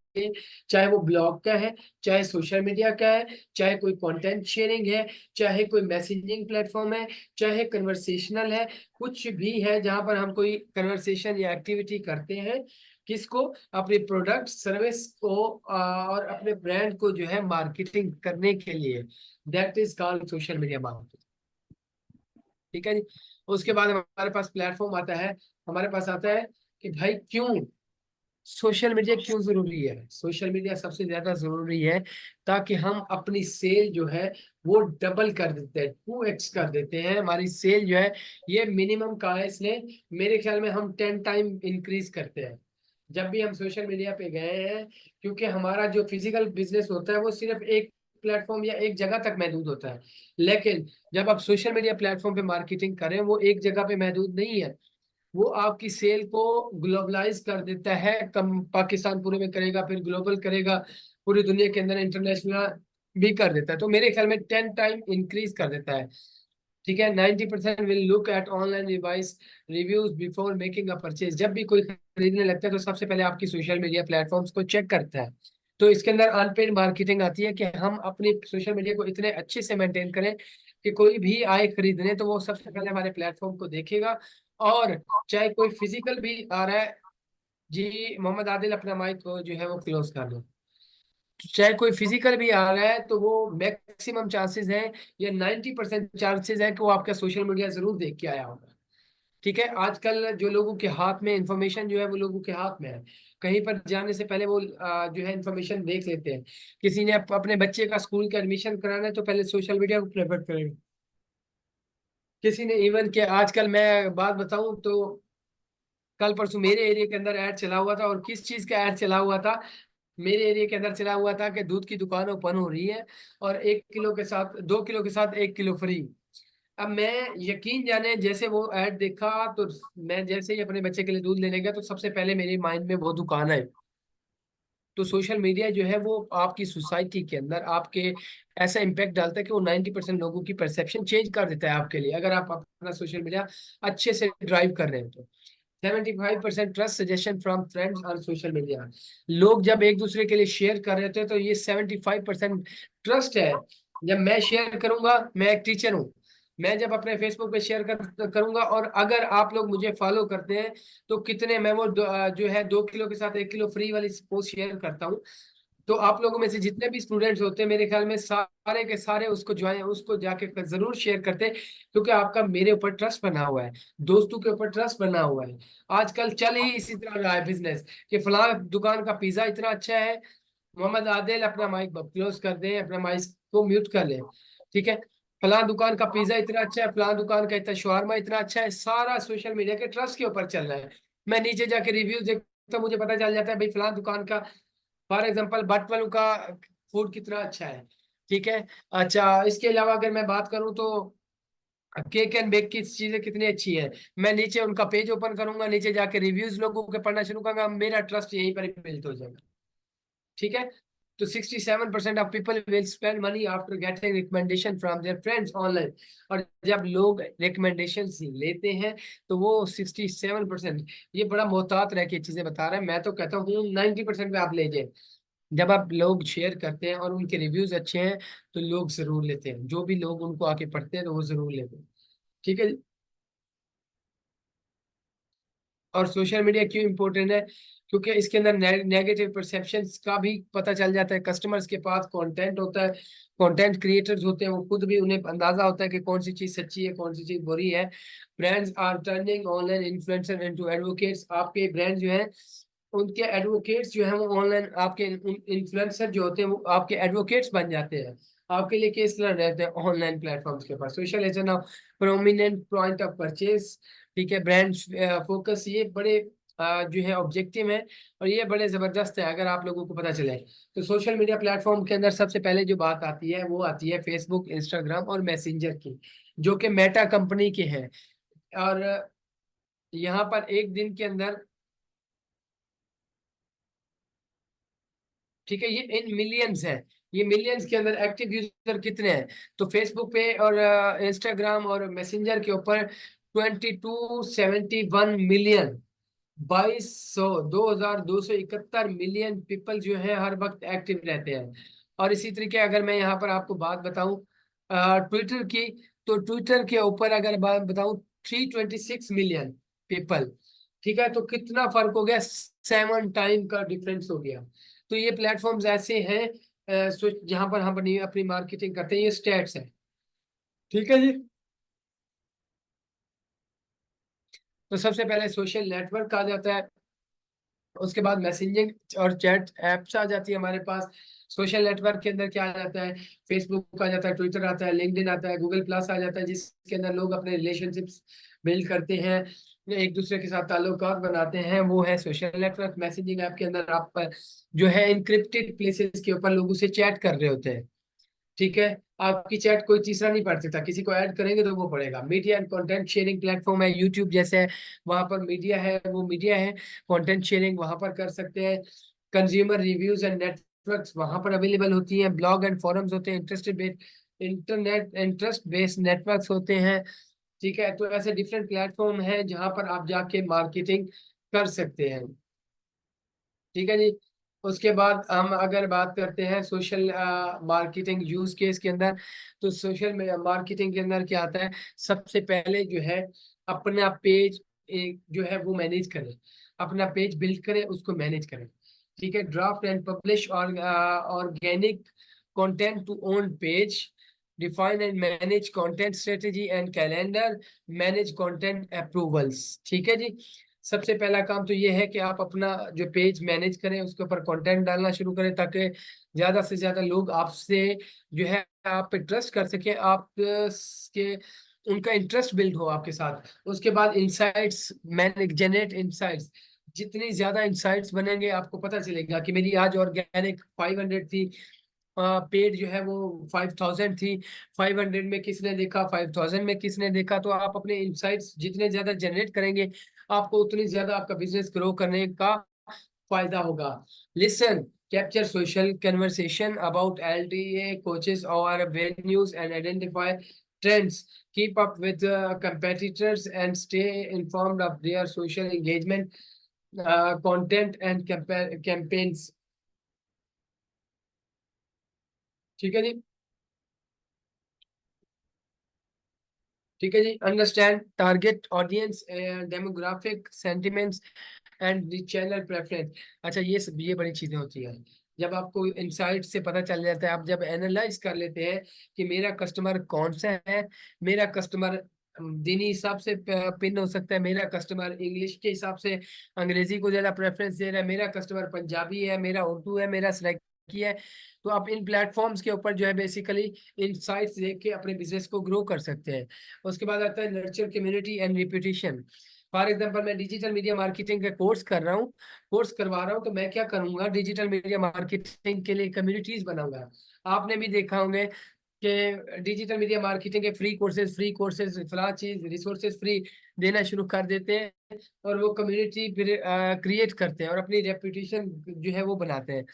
चाहे वो ब्लॉग का है, चाहे सोशल मीडिया का है, चाहे कोई कंटेंट शेयरिंग है, चाहे कोई मैसेजिंग प्लेटफॉर्म है, चाहे कन्वर्सेशनल है, कुछ भी है जहां पर हम कोई कन्वर्सेशन या एक्टिविटी करते हैं, किसको? अपने प्रोडक्ट सर्विस को और अपने ब्रांड को जो है मार्केटिंग करने के लिए, that is called social media marketing. ठीक है जी। उसके बाद हमारे पास प्लेटफॉर्म आता है, हमारे पास आता है कि भाई क्यों सोशल मीडिया क्यों जरूरी है? सोशल मीडिया सबसे ज्यादा जरूरी है ताकि हम अपनी सेल जो है वो डबल कर देते हैं, 2x कर देते हैं हमारी सेल जो है। ये मिनिमम का है, इसलिए मेरे ख्याल में हम 10 टाइम इंक्रीज करते हैं जब भी हम सोशल मीडिया पे गए हैं। क्योंकि हमारा जो फिजिकल बिजनेस होता है वो सिर्फ एक प्लेटफॉर्म या एक जगह तक महदूद होता है। लेकिन जब आप सोशल मीडिया प्लेटफॉर्म पे मार्केटिंग करें, वो एक जगह पे महदूद नहीं है, वो आपकी सेल को ग्लोबलाइज कर देता है। कम पाकिस्तान पूरे में करेगा, फिर ग्लोबल करेगा, पूरी दुनिया के अंदर इंटरनेशनल भी कर देता है। तो मेरे ख्याल में 10 टाइम इंक्रीज कर देता है। ठीक है। 90% will look at online device reviews before making a purchase. जब भी कोई खरीदने लगता है तो सबसे पहले आपकी सोशल मीडिया प्लेटफॉर्म्स को चेक करता है। तो इसके अंदर अनपेड मार्केटिंग आती है कि हम अपनी सोशल मीडिया को इतने अच्छे से मेंटेन करें कि कोई भी आए खरीदने तो वो सबसे पहले हमारे प्लेटफॉर्म को देखेगा। और चाहे कोई फिजिकल भी आ रहा है, जी मोहम्मद आदिल अपना माइक को जो है वो क्लोज कर लो। चाहे कोई फिजिकल भी आ रहा है तो वो मैक्सिमम चांसेस हैं या 90% चांसेस है कि वो आपका सोशल मीडिया जरूर देख के आया होगा। ठीक है। आजकल जो लोगों के हाथ में इंफॉर्मेशन जो है वो लोगों के हाथ में है। कहीं पर जाने से पहले वो जो है इंफॉर्मेशन देख लेते हैं। किसी ने अपने बच्चे का स्कूल का एडमिशन कराना है तो पहले सोशल मीडिया को प्रेफर करेंगे। किसी ने इवन के आजकल मैं बात बताऊं तो कल परसों मेरे एरिया के अंदर ऐड चला हुआ था। और किस चीज का ऐड चला हुआ था? मेरे एरिया के अंदर चला हुआ था कि दूध की दुकान ओपन हो रही है और 1 किलो के साथ 2 किलो के साथ 1 किलो फ्री। अब मैं यकीन जाने जैसे वो ऐड देखा तो मैं जैसे ही अपने बच्चे के लिए दूध लेने गया तो सबसे पहले मेरे माइंड में वो दुकान है। तो सोशल मीडिया जो है वो आपकी सोसाइटी के अंदर आपके ऐसा इम्पैक्ट डालता है कि वो 90% लोगों की परसेप्शन चेंज कर देता है आपके लिए, अगर आप अपना सोशल मीडिया अच्छे से ड्राइव कर रहे हैं तो। 75% trust suggestion from friends on social media. लोग जब एक दूसरे के लिए शेयर कर रहे थे तो ये 75% ट्रस्ट है। जब मैं शेयर करूंगा, मैं एक टीचर हूँ, मैं जब अपने फेसबुक पे शेयर करूंगा और अगर आप लोग मुझे फॉलो करते हैं तो कितने मैं वो जो है 2 किलो के साथ 1 किलो फ्री वाली पोस्ट शेयर करता हूँ। तो आप लोगों में से जितने भी स्टूडेंट्स होते हैं मेरे ख्याल में सारे के सारे उसको ज्वाइन उसको जाके जरूर शेयर करते हैं, क्योंकि आपका मेरे ऊपर ट्रस्ट बना हुआ है, दोस्तों के ऊपर ट्रस्ट बना हुआ है। आजकल चल ही इसी तरह रहा है बिजनेस कि फलां दुकान का पिज्जा इतना अच्छा है। मोहम्मद आदिल अपना माइक क्लोज कर दें, अपना माइक को म्यूट कर लें। ठीक है। फलां दुकान का पिज्जा इतना अच्छा है, फलां दुकान का इतना शवारमा इतना अच्छा है, सारा सोशल मीडिया के ट्रस्ट के ऊपर चल रहा है। मैं नीचे जाके रिव्यूज देखता हूं, मुझे पता चल जाता है भाई फलां दुकान का फॉर एग्जाम्पल बट वालों का फूड कितना अच्छा है। ठीक है। अच्छा, इसके अलावा अगर मैं बात करूं तो केक एंड बेक की चीजें कितनी अच्छी है। मैं नीचे उनका पेज ओपन करूंगा, नीचे जाके रिव्यूज लोगों के पढ़ना शुरू करूंगा, मेरा ट्रस्ट यहीं पर बिल्ड हो जाएगा। ठीक है। तो 67% of people will spend money after getting recommendation from their friends online. और जब लोग रिकमेंडेशन लेते हैं तो वो 67%, ये बड़ा मोहतात रह के चीजें बता रहे हैं। मैं तो कहता हूँ 90% पे आप ले जाए। जब आप लोग शेयर करते हैं और उनके रिव्यूज अच्छे हैं तो लोग जरूर लेते हैं, जो भी लोग उनको आके पढ़ते हैं तो वो जरूर लेते हैं। ठीक है। और सोशल मीडिया क्यों इंपॉर्टेंट है? क्योंकि इसके अंदर नेगेटिव परसेप्शंस का भी पता चल जाता है। कस्टमर्स के पास कंटेंट होता है, कंटेंट क्रिएटर्स होते हैं, वो खुद भी उन्हें अंदाजा होता है कि कौन सी चीज सच्ची है कौन सी चीज बुरी है। Brands are turning online influencer into advocates. आपके ब्रांड जो है उनके एडवोकेट्स जो है वो ऑनलाइन आपके इन्फ्लुएंसर जो होते हैं वो आपके एडवोकेट्स बन जाते हैं, आपके लिए केस लड़ रहते हैं ऑनलाइन प्लेटफॉर्म्स के पास। Social as an prominent point of purchase. ठीक है। ब्रांड फोकस, ये बड़े जो है ऑब्जेक्टिव है और ये बड़े जबरदस्त है अगर आप लोगों को पता चले। तो सोशल मीडिया प्लेटफॉर्म के अंदर सबसे पहले जो बात आती है वो आती है फेसबुक, इंस्टाग्राम और मैसेंजर की, जो कि मेटा कंपनी के हैं। और यहाँ पर एक दिन के अंदर, ठीक है, ये इन मिलियंस है, ये मिलियंस के अंदर एक्टिव यूजर कितने हैं? तो फेसबुक पे और इंस्टाग्राम और मैसेंजर के ऊपर 2271 मिलियन, 2271 मिलियन पीपल जो है हर वक्त एक्टिव रहते हैं। और इसी तरीके अगर मैं यहाँ पर आपको बात बताऊं ट्विटर की, तो ट्विटर के ऊपर अगर बात बताऊं 326 मिलियन पीपल। ठीक है। तो कितना फर्क हो गया, 7 टाइम का डिफरेंस हो गया। तो ये प्लेटफॉर्म्स ऐसे हैं जहां पर हम अपनी अपनी मार्केटिंग करते हैं, ये स्टेट्स है। ठीक है जी। तो सबसे पहले सोशल नेटवर्क आ जाता है, उसके बाद मैसेजिंग और चैट एप्स आ जाती है हमारे पास। सोशल नेटवर्क के अंदर क्या आ जाता है? फेसबुक आ जाता है, ट्विटर आता है, लिंक्डइन आता है, गूगल प्लस आ जाता है, जिसके अंदर लोग अपने रिलेशनशिप्स बिल्ड करते हैं, एक दूसरे के साथ ताल्लुकात बनाते हैं, वो है सोशल नेटवर्क। मैसेजिंग ऐप के अंदर आप जो है इनक्रिप्टेड प्लेसेस के ऊपर लोगों से चैट कर रहे होते हैं। ठीक है। आपकी चैट कोई तीसरा नहीं पढ़ सकता, किसी को ऐड करेंगे तो वो पढ़ेगा। Media and content sharing platform है, यूट्यूब जैसे है, वहां पर मीडिया है, वो मीडिया है। कंटेंट शेयरिंग वहां पर कर सकते हैं। कंज्यूमर रिव्यूज एंड नेटवर्क्स वहां पर अवेलेबल होती हैं। ब्लॉग एंड फोरम्स होते हैं, interested internet interest based networks होते हैं। ठीक है, तो ऐसे डिफरेंट प्लेटफॉर्म है जहां पर आप जाके मार्केटिंग कर सकते हैं। ठीक है जी। उसके बाद हम अगर बात करते हैं सोशल मार्केटिंग यूज केस के अंदर, तो सोशल मार्केटिंग के अंदर क्या आता है, सबसे पहले जो है अपना पेज एक जो है वो मैनेज करें, अपना पेज बिल्ड करें, उसको मैनेज करें। ठीक है, ड्राफ्ट एंड पब्लिश और organic content to own page, define and manage content strategy and calendar, manage content approvals. ठीक है जी। सबसे पहला काम तो ये है कि आप अपना जो पेज मैनेज करें, उसके ऊपर कंटेंट डालना शुरू करें, ताकि ज्यादा से ज्यादा लोग आपसे जो है आप पे ट्रस्ट कर सके, आप के उनका इंटरेस्ट बिल्ड हो आपके साथ। उसके बाद इंसाइट्स मैंने जनरेट इंसाइट्स, जितनी ज्यादा इंसाइट्स बनेंगे आपको पता चलेगा कि मेरी आज ऑर्गेनिक 500 थी, पेड जो है वो 5000 थी, 500 में किसने देखा, 5000 में किसने देखा। तो आप अपने इंसाइट्स जितने ज्यादा जनरेट करेंगे, आपको उतनी ज्यादा आपका बिजनेस ग्रो करने का फायदा होगा। Listen, capture social conversation about LTA coaches और venues and identify trends, keep up with competitors and stay informed of their social engagement content and campaigns। ठीक है जी। ठीक है जी। Understand target audience, demographic sentiments and the channel preference. अच्छा, ये बड़ी चीजें होती हैं। जब आपको इंसाइट से पता चल जाता है, आप जब एनालाइज कर लेते हैं कि मेरा कस्टमर कौन सा है, मेरा कस्टमर दीनी हिसाब से पिन हो सकता है, मेरा कस्टमर इंग्लिश के हिसाब से अंग्रेजी को ज्यादा प्रेफरेंस दे रहा है, मेरा कस्टमर पंजाबी है, मेरा उर्दू है, मेरा सराइकी है। तो आप इन प्लेटफॉर्म्स के ऊपर जो है बेसिकली इंसाइट्स देख के अपने बिजनेस को ग्रो कर सकते हैं। उसके बाद आता है nurture community and repetition. For example, मैं डिजिटल मीडिया मार्केटिंग का कोर्स कर रहा हूँ, कोर्स करवा रहा हूँ, तो मैं क्या करूंगा, डिजिटल मीडिया मार्केटिंग के लिए कम्युनिटीज बनाऊंगा। आपने भी देखा होंगे कि डिजिटल मीडिया मार्केटिंग के फ्री कोर्सेज फला चीज रिसोर्सेज फ्री देना शुरू कर देते हैं, और वो कम्युनिटी फिर क्रिएट करते हैं और अपनी रेपुटेशन जो है वो बनाते हैं।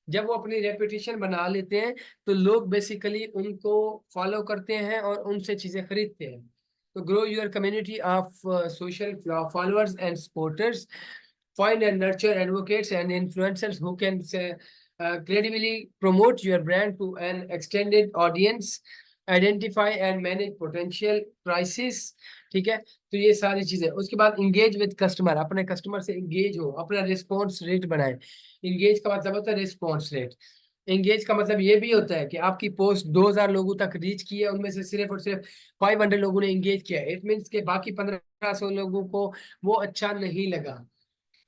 जब वो अपनी रेपुटेशन बना लेते हैं, तो लोग बेसिकली उनको फॉलो करते हैं और उनसे चीजें खरीदते हैं। तो grow your community of social followers and supporters, find and nurture advocates and influencers who can credibly promote your brand to an extended audience, identify and manage potential crisis। ठीक है, तो ये सारी चीजें। उसके बाद इंगेज विद कस्टमर, अपने कस्टमर से इंगेज हो, अपना रिस्पॉन्स रेट बढ़ाए। इंगेज का मतलब होता है रिस्पॉन्स रेट। एंगेज का मतलब ये भी होता है कि आपकी पोस्ट 2000 लोगों तक रीच की है, उनमें से सिर्फ और सिर्फ 500 लोगों ने एंगेज किया। इट मीन्स के बाकी 1500 लोगों को वो अच्छा नहीं लगा।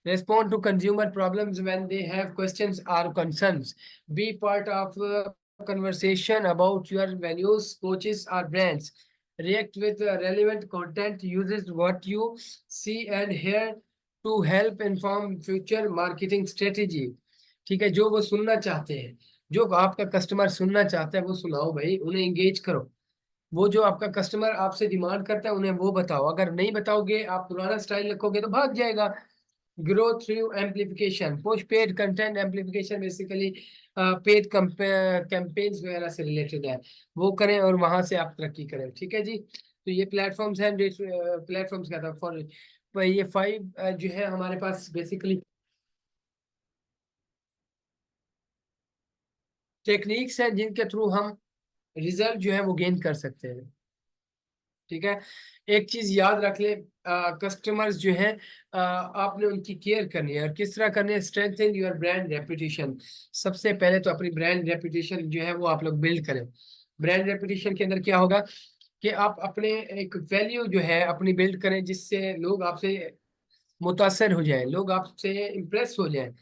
Respond to consumer problems when they have questions or concerns. Be part of a conversation about your venues, coaches, or brands. React with relevant content. Uses what you see and hear to help inform future marketing strategy। ठीक है, जो वो सुनना चाहते हैं, जो आपका कस्टमर सुनना चाहता है वो सुनाओ भाई, उन्हें एंगेज करो। वो जो आपका कस्टमर आपसे डिमांड करता है उन्हें वो बताओ। अगर नहीं बताओगे, आप पुराना स्टाइल रखोगे तो भाग जाएगा। Grow through amplification, post paid content amplification basically paid campaigns वगैरह से रिलेटेड है, वो करें और वहां से आप तरक्की करें। ठीक है जी। तो ये प्लेटफॉर्म्स हैं, प्लेटफॉर्म्स का था फॉर ये 5 जो है हमारे पास बेसिकली टेक्निक्स हैं जिनके थ्रू हम रिजल्ट जो है वो गेन कर सकते हैं। ठीक है, एक चीज याद रख ले, कस्टमर्स जो है आपने उनकी केयर करनी है। और किस तरह करनी है, स्ट्रेंथन योर ब्रांड रेपुटेशन। सबसे पहले तो अपनी ब्रांड रेपुटेशन जो है वो आप लोग बिल्ड करें। ब्रांड रेपुटेशन के अंदर क्या होगा कि आप अपने एक वैल्यू जो है अपनी बिल्ड करें, जिससे लोग आपसे मुतासर हो जाए, लोग आपसे इम्प्रेस हो जाए।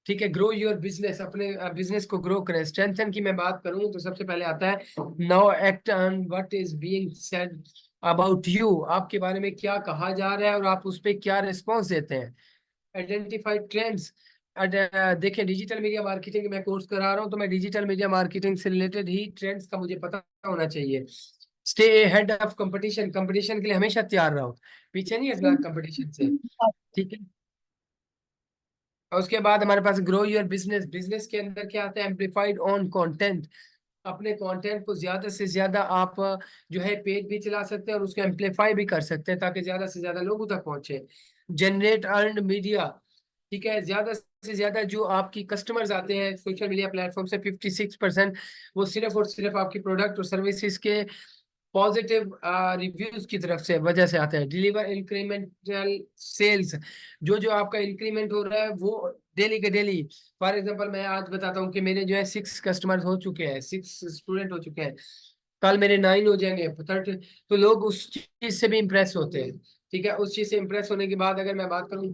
ठीक है, ग्रो योर बिजनेस, अपने बिजनेस को ग्रो करें। स्ट्रेंथन की मैं बात करूं तो सबसे पहले आता है now act on what is being said about you. आपके बारे में क्या कहा जा रहा है और आप उस पर क्या रिस्पॉन्स देते हैं। Identify trends. देखिए, डिजिटल मीडिया मार्केटिंग मैं कोर्स करा रहा हूँ, तो मैं डिजिटल मीडिया मार्केटिंग से रिलेटेड ही ट्रेंड्स का मुझे पता होना चाहिए। Stay head of competition, competition के लिए हमेशा तैयार रहो, पीछे नहीं हटना कंपटीशन से। ठीक है, और उसके बाद हमारे पास ग्रो योर बिजनेस। बिजनेस के अंदर क्या आता है, एम्पलीफाइड ऑन कंटेंट। अपने कंटेंट को ज्यादा से ज्यादा आप जो है पेज भी चला सकते हैं और उसको एम्पलीफाई भी कर सकते हैं ताकि ज्यादा से ज्यादा लोगों तक पहुंचे। जनरेट अर्न मीडिया, ठीक है, ज्यादा से ज्यादा जो आपकी कस्टमर्स आते हैं सोशल मीडिया प्लेटफॉर्म से 56% वो सिर्फ और सिर्फ आपकी प्रोडक्ट और सर्विसेज के पॉजिटिव रिव्यूज की तरफ से वजह से आता है। डिलीवर इंक्रीमेंटल सेल्स, जो जो आपका इंक्रीमेंट हो रहा है वो डेली के डेली। फॉर एग्जांपल मैं आज बताता हूँ कि मेरे जो है 6 कस्टमर्स हो चुके हैं, 6 स्टूडेंट हो चुके हैं, कल मेरे 9 हो जाएंगे 30। तो लोग उस चीज से भी इम्प्रेस होते हैं। ठीक है, उस चीज से इम्प्रेस होने के बाद अगर मैं बात करूँ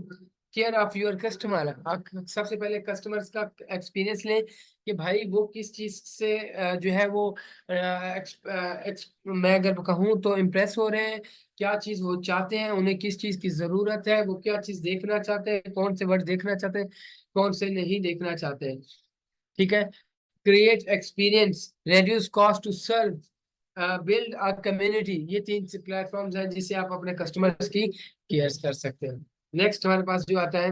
केयर ऑफ योर कस्टमर, आप सबसे पहले कस्टमर्स का एक्सपीरियंस लें कि भाई वो किस चीज से जो है वो मैं अगर कहूँ तो इम्प्रेस हो रहे हैं, क्या चीज वो चाहते हैं, उन्हें किस चीज की जरूरत है, वो क्या चीज देखना चाहते हैं, कौन से वर्ड देखना चाहते हैं, कौन से नहीं देखना चाहते हैं। ठीक है, create experience, reduce cost to serve, build a community, ये 3 प्लेटफॉर्म्स हैं जिससे आप अपने कस्टमर्स की केयर कर सकते हैं। नेक्स्ट हमारे पास जो आता है,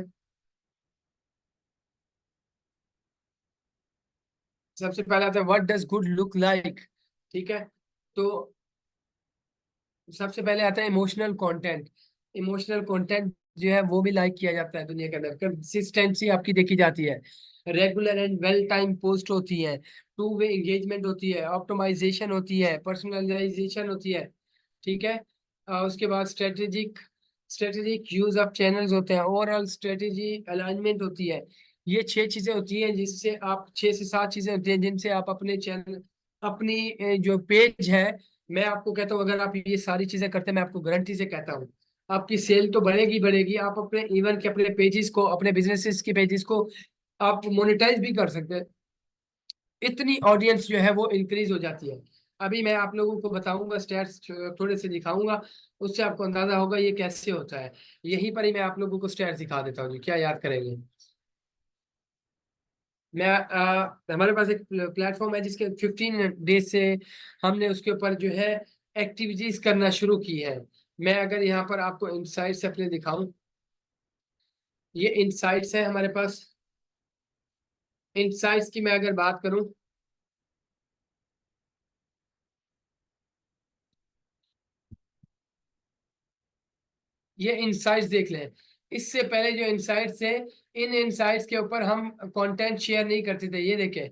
सबसे पहले आता है what does good look like. ठीक है, तो सबसे पहले आता है इमोशनल कंटेंट। इमोशनल कंटेंट जो है वो भी लाइक किया जाता है दुनिया के अंदर, कंसिस्टेंसी आपकी देखी जाती है, regular and well time post होती है, टू वे एंगेजमेंट होती है, ऑप्टिमाइजेशन होती है, पर्सनलाइजेशन होती है। ठीक है, उसके बाद strategic strategic use of channels होते हैं, ओवरऑल स्ट्रेटेजी अलाइनमेंट होती है। ये 6 चीजें होती हैं जिससे आप 6 से 7 चीजें होती हैं जिनसे आप अपने चैनल, अपनी जो पेज है, मैं आपको कहता हूँ अगर आप ये सारी चीजें करते हैं मैं आपको गारंटी से कहता हूँ आपकी सेल तो बढ़ेगी बढ़ेगी। आप अपने इवन के अपने पेजेस को, अपने बिजनेसेस के पेजेस को आप मोनेटाइज भी कर सकते हैं, इतनी ऑडियंस जो है वो इंक्रीज हो जाती है। अभी मैं आप लोगों को बताऊंगा, स्टैट्स थोड़े से दिखाऊंगा, उससे आपको अंदाजा होगा ये कैसे होता है। यहीं पर ही मैं आप लोगों को स्टैट्स दिखा देता हूँ जी, क्या याद करेंगे। मैं हमारे पास एक प्लेटफॉर्म है जिसके 15 डेज से हमने उसके ऊपर जो है एक्टिविटीज करना शुरू की है। मैं अगर यहाँ पर आपको इनसाइट्स अपने दिखाऊं, ये इनसाइट्स है हमारे पास। इनसाइट्स की मैं अगर बात करूं, ये इनसाइट्स देख लें। इससे पहले जो इनसाइट्स थे, इन इनसाइट्स के ऊपर हम कंटेंट शेयर नहीं करते थे, ये देखें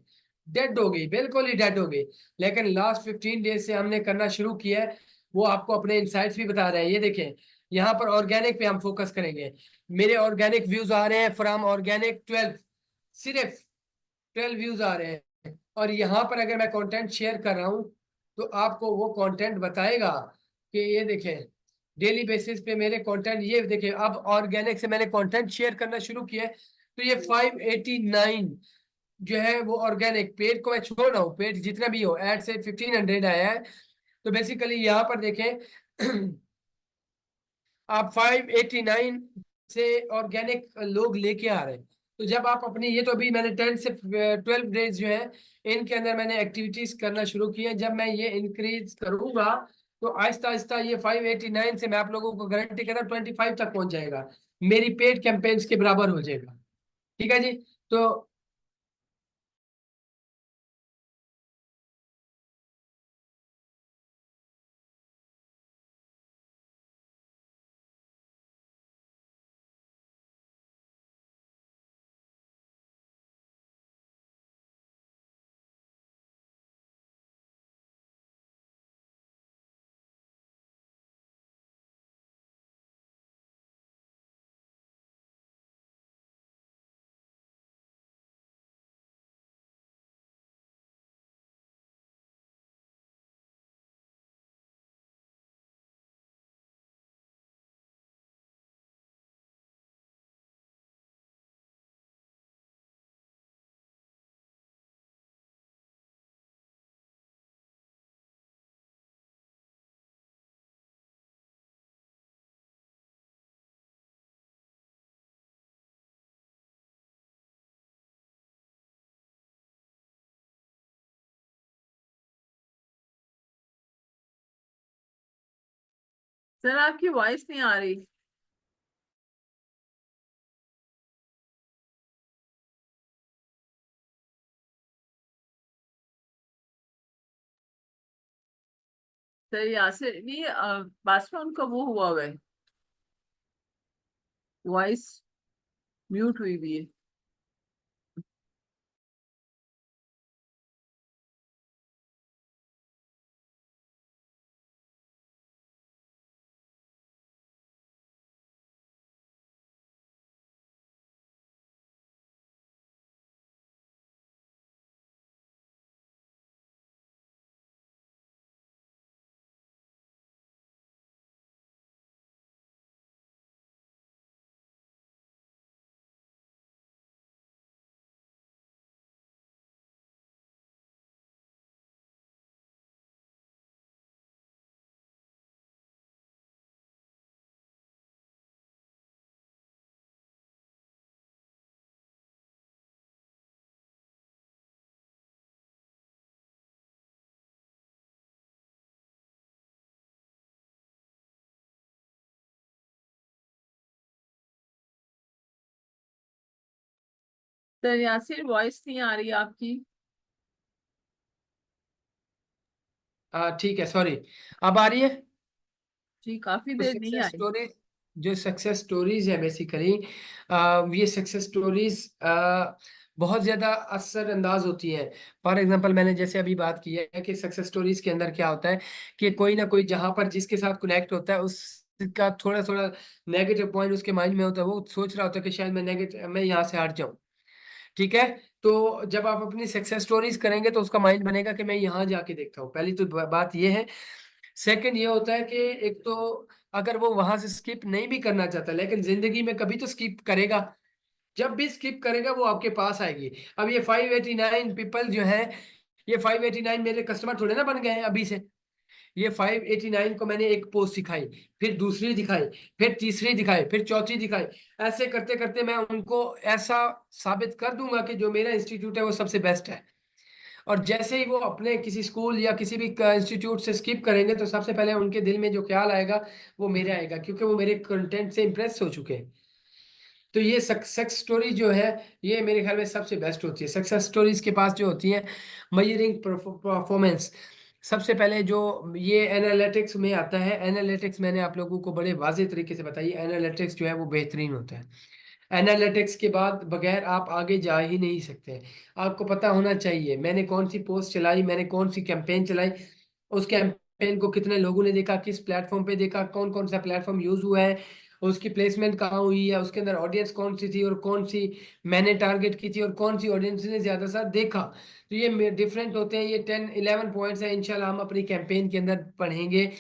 डेड हो गई, बिल्कुल ही डेड हो गई। लेकिन लास्ट 15 डेज से हमने करना शुरू किया है, वो आपको अपने इनसाइट्स भी बता रहे हैं। ये देखें, यहाँ पर ऑर्गेनिक पे हम फोकस करेंगे। मेरे ऑर्गेनिक व्यूज आ रहे हैं फ्रॉम ऑर्गेनिक 12, सिर्फ 12 व्यूज आ रहे हैं। और यहाँ पर अगर मैं कंटेंट शेयर कर रहा हूँ तो आपको वो कंटेंट बताएगा कि ये देखें डेली बेसिस पे मेरे कंटेंट, ये देखें अब ऑर्गेनिक से मैंने कंटेंट शेयर करना शुरू किया है तो ये 589 जो है वो ऑर्गेनिक। पेड को मैं छोड़ रहा हूँ, पेड जितना भी हो एड से 1500 आया है। तो बेसिकली यहाँ पर देखें आप 589 से ऑर्गेनिक लोग लेके आ रहे हैं। तो जब आप अपनी, ये तो अभी मैंने 10 से 12 डेज जो है इनके अंदर मैंने एक्टिविटीज करना शुरू की है। जब मैं ये इंक्रीज करूंगा तो आहिस्ता आहिस्ता ये 589 से मैं आप लोगों को गारंटी कहता हूँ 25 तक पहुंच जाएगा, मेरी पेड कैंपेन्स के बराबर हो जाएगा। ठीक है जी। तो सर आपकी वॉइस नहीं आ रही। तो यासिर ये पास में उनका वो हुआ है, वॉइस म्यूट हुई हुई है। तो यासिर वॉइस नहीं आ रही आपकी। ठीक है, सॉरी। अब आ रही है। जी काफी तो देर नहीं सक्सेस आई। स्टोरीज, जो सक्सेस स्टोरीज है बेसिकली, ये सक्सेस स्टोरीज बहुत ज्यादा असरअंदाज होती हैं। फॉर एग्जांपल मैंने जैसे अभी बात की है कि सक्सेस स्टोरीज के अंदर क्या होता है कि कोई ना कोई जहां पर जिसके साथ कनेक्ट होता है उसका थोड़ा थोड़ा नेगेटिव पॉइंट उसके माइंड में होता है, वो सोच रहा होता है कि शायद मैं यहाँ से हट जाऊं। ठीक है। तो जब आप अपनी सक्सेस स्टोरीज करेंगे तो उसका माइंड बनेगा कि मैं यहाँ जाके देखता हूँ। पहली तो बात ये है। सेकंड ये होता है कि एक तो अगर वो वहां से स्किप नहीं भी करना चाहता, लेकिन जिंदगी में कभी तो स्किप करेगा। जब भी स्किप करेगा वो आपके पास आएगी। अब ये 589 पीपल जो है, ये 589 मेरे कस्टमर थोड़े ना बन गए हैं अभी से। ये 589 को मैंने एक पोस्ट सिखाई, फिर दूसरी दिखाई, फिर तीसरी दिखाई, फिर चौथी दिखाई। ऐसे करते करते मैं उनको ऐसा साबित कर दूंगा कि जो मेरा इंस्टीट्यूट है वो सबसे बेस्ट है। और जैसे ही वो अपने किसी स्कूल या किसी भी इंस्टीट्यूट से स्किप करेंगे तो सबसे पहले उनके दिल में जो ख्याल आएगा वो मेरे आएगा, क्योंकि वो मेरे कंटेंट से इम्प्रेस हो चुके हैं। तो ये सक्सेस स्टोरी जो है, ये मेरे ख्याल में सबसे बेस्ट होती है। सक्सेस स्टोरीज के पास जो होती है मयरिंग परफॉर्मेंस, सबसे पहले जो ये एनालिटिक्स में आता है। एनालिटिक्स मैंने आप लोगों को बड़े वाजे तरीके से बताई। एनालिटिक्स जो है वो बेहतरीन होता है। एनालिटिक्स के बाद बगैर आप आगे जा ही नहीं सकते। आपको पता होना चाहिए मैंने कौन सी पोस्ट चलाई, मैंने कौन सी कैंपेन चलाई, उस कैंपेन को कितने लोगों ने देखा, किस प्लेटफॉर्म पे देखा, कौन कौन सा प्लेटफॉर्म यूज हुआ है, उसकी प्लेसमेंट कहाँ हुई है, उसके अंदर ऑडियंस कौन सी थी और कौन सी मैंने टारगेट की थी और कौन सी ऑडियंस ने ज्यादा सा देखा। तो ये डिफरेंट होते हैं। ये 10-11 पॉइंट्स हैं। इंशाल्लाह हम अपनी कैंपेन के अंदर पढ़ेंगे।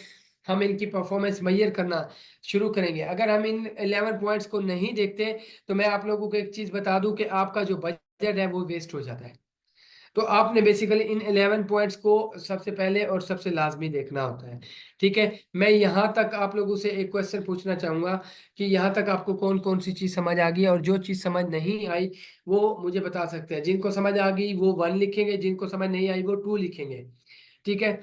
हम इनकी परफॉर्मेंस मैयर करना शुरू करेंगे। अगर हम इन 11 पॉइंट्स को नहीं देखते तो मैं आप लोगों को एक चीज बता दूं कि आपका जो बजट है वो वेस्ट हो जाता है। तो आपने बेसिकली इन 11 पॉइंट्स को सबसे पहले और सबसे लाजमी देखना होता है। ठीक है। मैं यहाँ तक आप लोगों से एक क्वेश्चन पूछना चाहूंगा कि यहाँ तक आपको कौन कौन सी चीज समझ आ गई, और जो चीज समझ नहीं आई वो मुझे बता सकते हैं। जिनको समझ आ गई वो 1 लिखेंगे, जिनको समझ नहीं आई वो 2 लिखेंगे। ठीक है।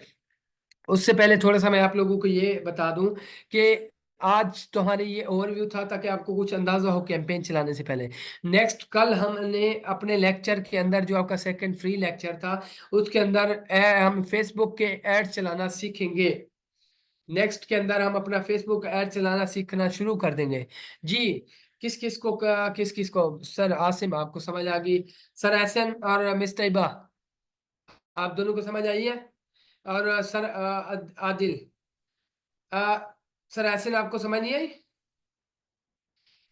उससे पहले थोड़ा सा मैं आप लोगों को ये बता दूं कि आज तुम्हारी ये ओवरव्यू था ताकि आपको कुछ अंदाजा हो कैंपेन चलाने से पहले। नेक्स्ट कल हमने अपने लेक्चर के अंदर जो आपका सेकंड फ्री लेक्चर था उसके अंदर हम फेसबुक के एड चलाना सीखेंगे। नेक्स्ट के अंदर हम अपना फेसबुक ऐड चलाना सीखना शुरू कर देंगे। जी। किस किस को सर आसिम आपको समझ आ गई? सर एहसन और मिस तैयबा, आप दोनों को समझ आई है? और सर आदिल, अ, सर एहसन आपको समझ नहीं आई?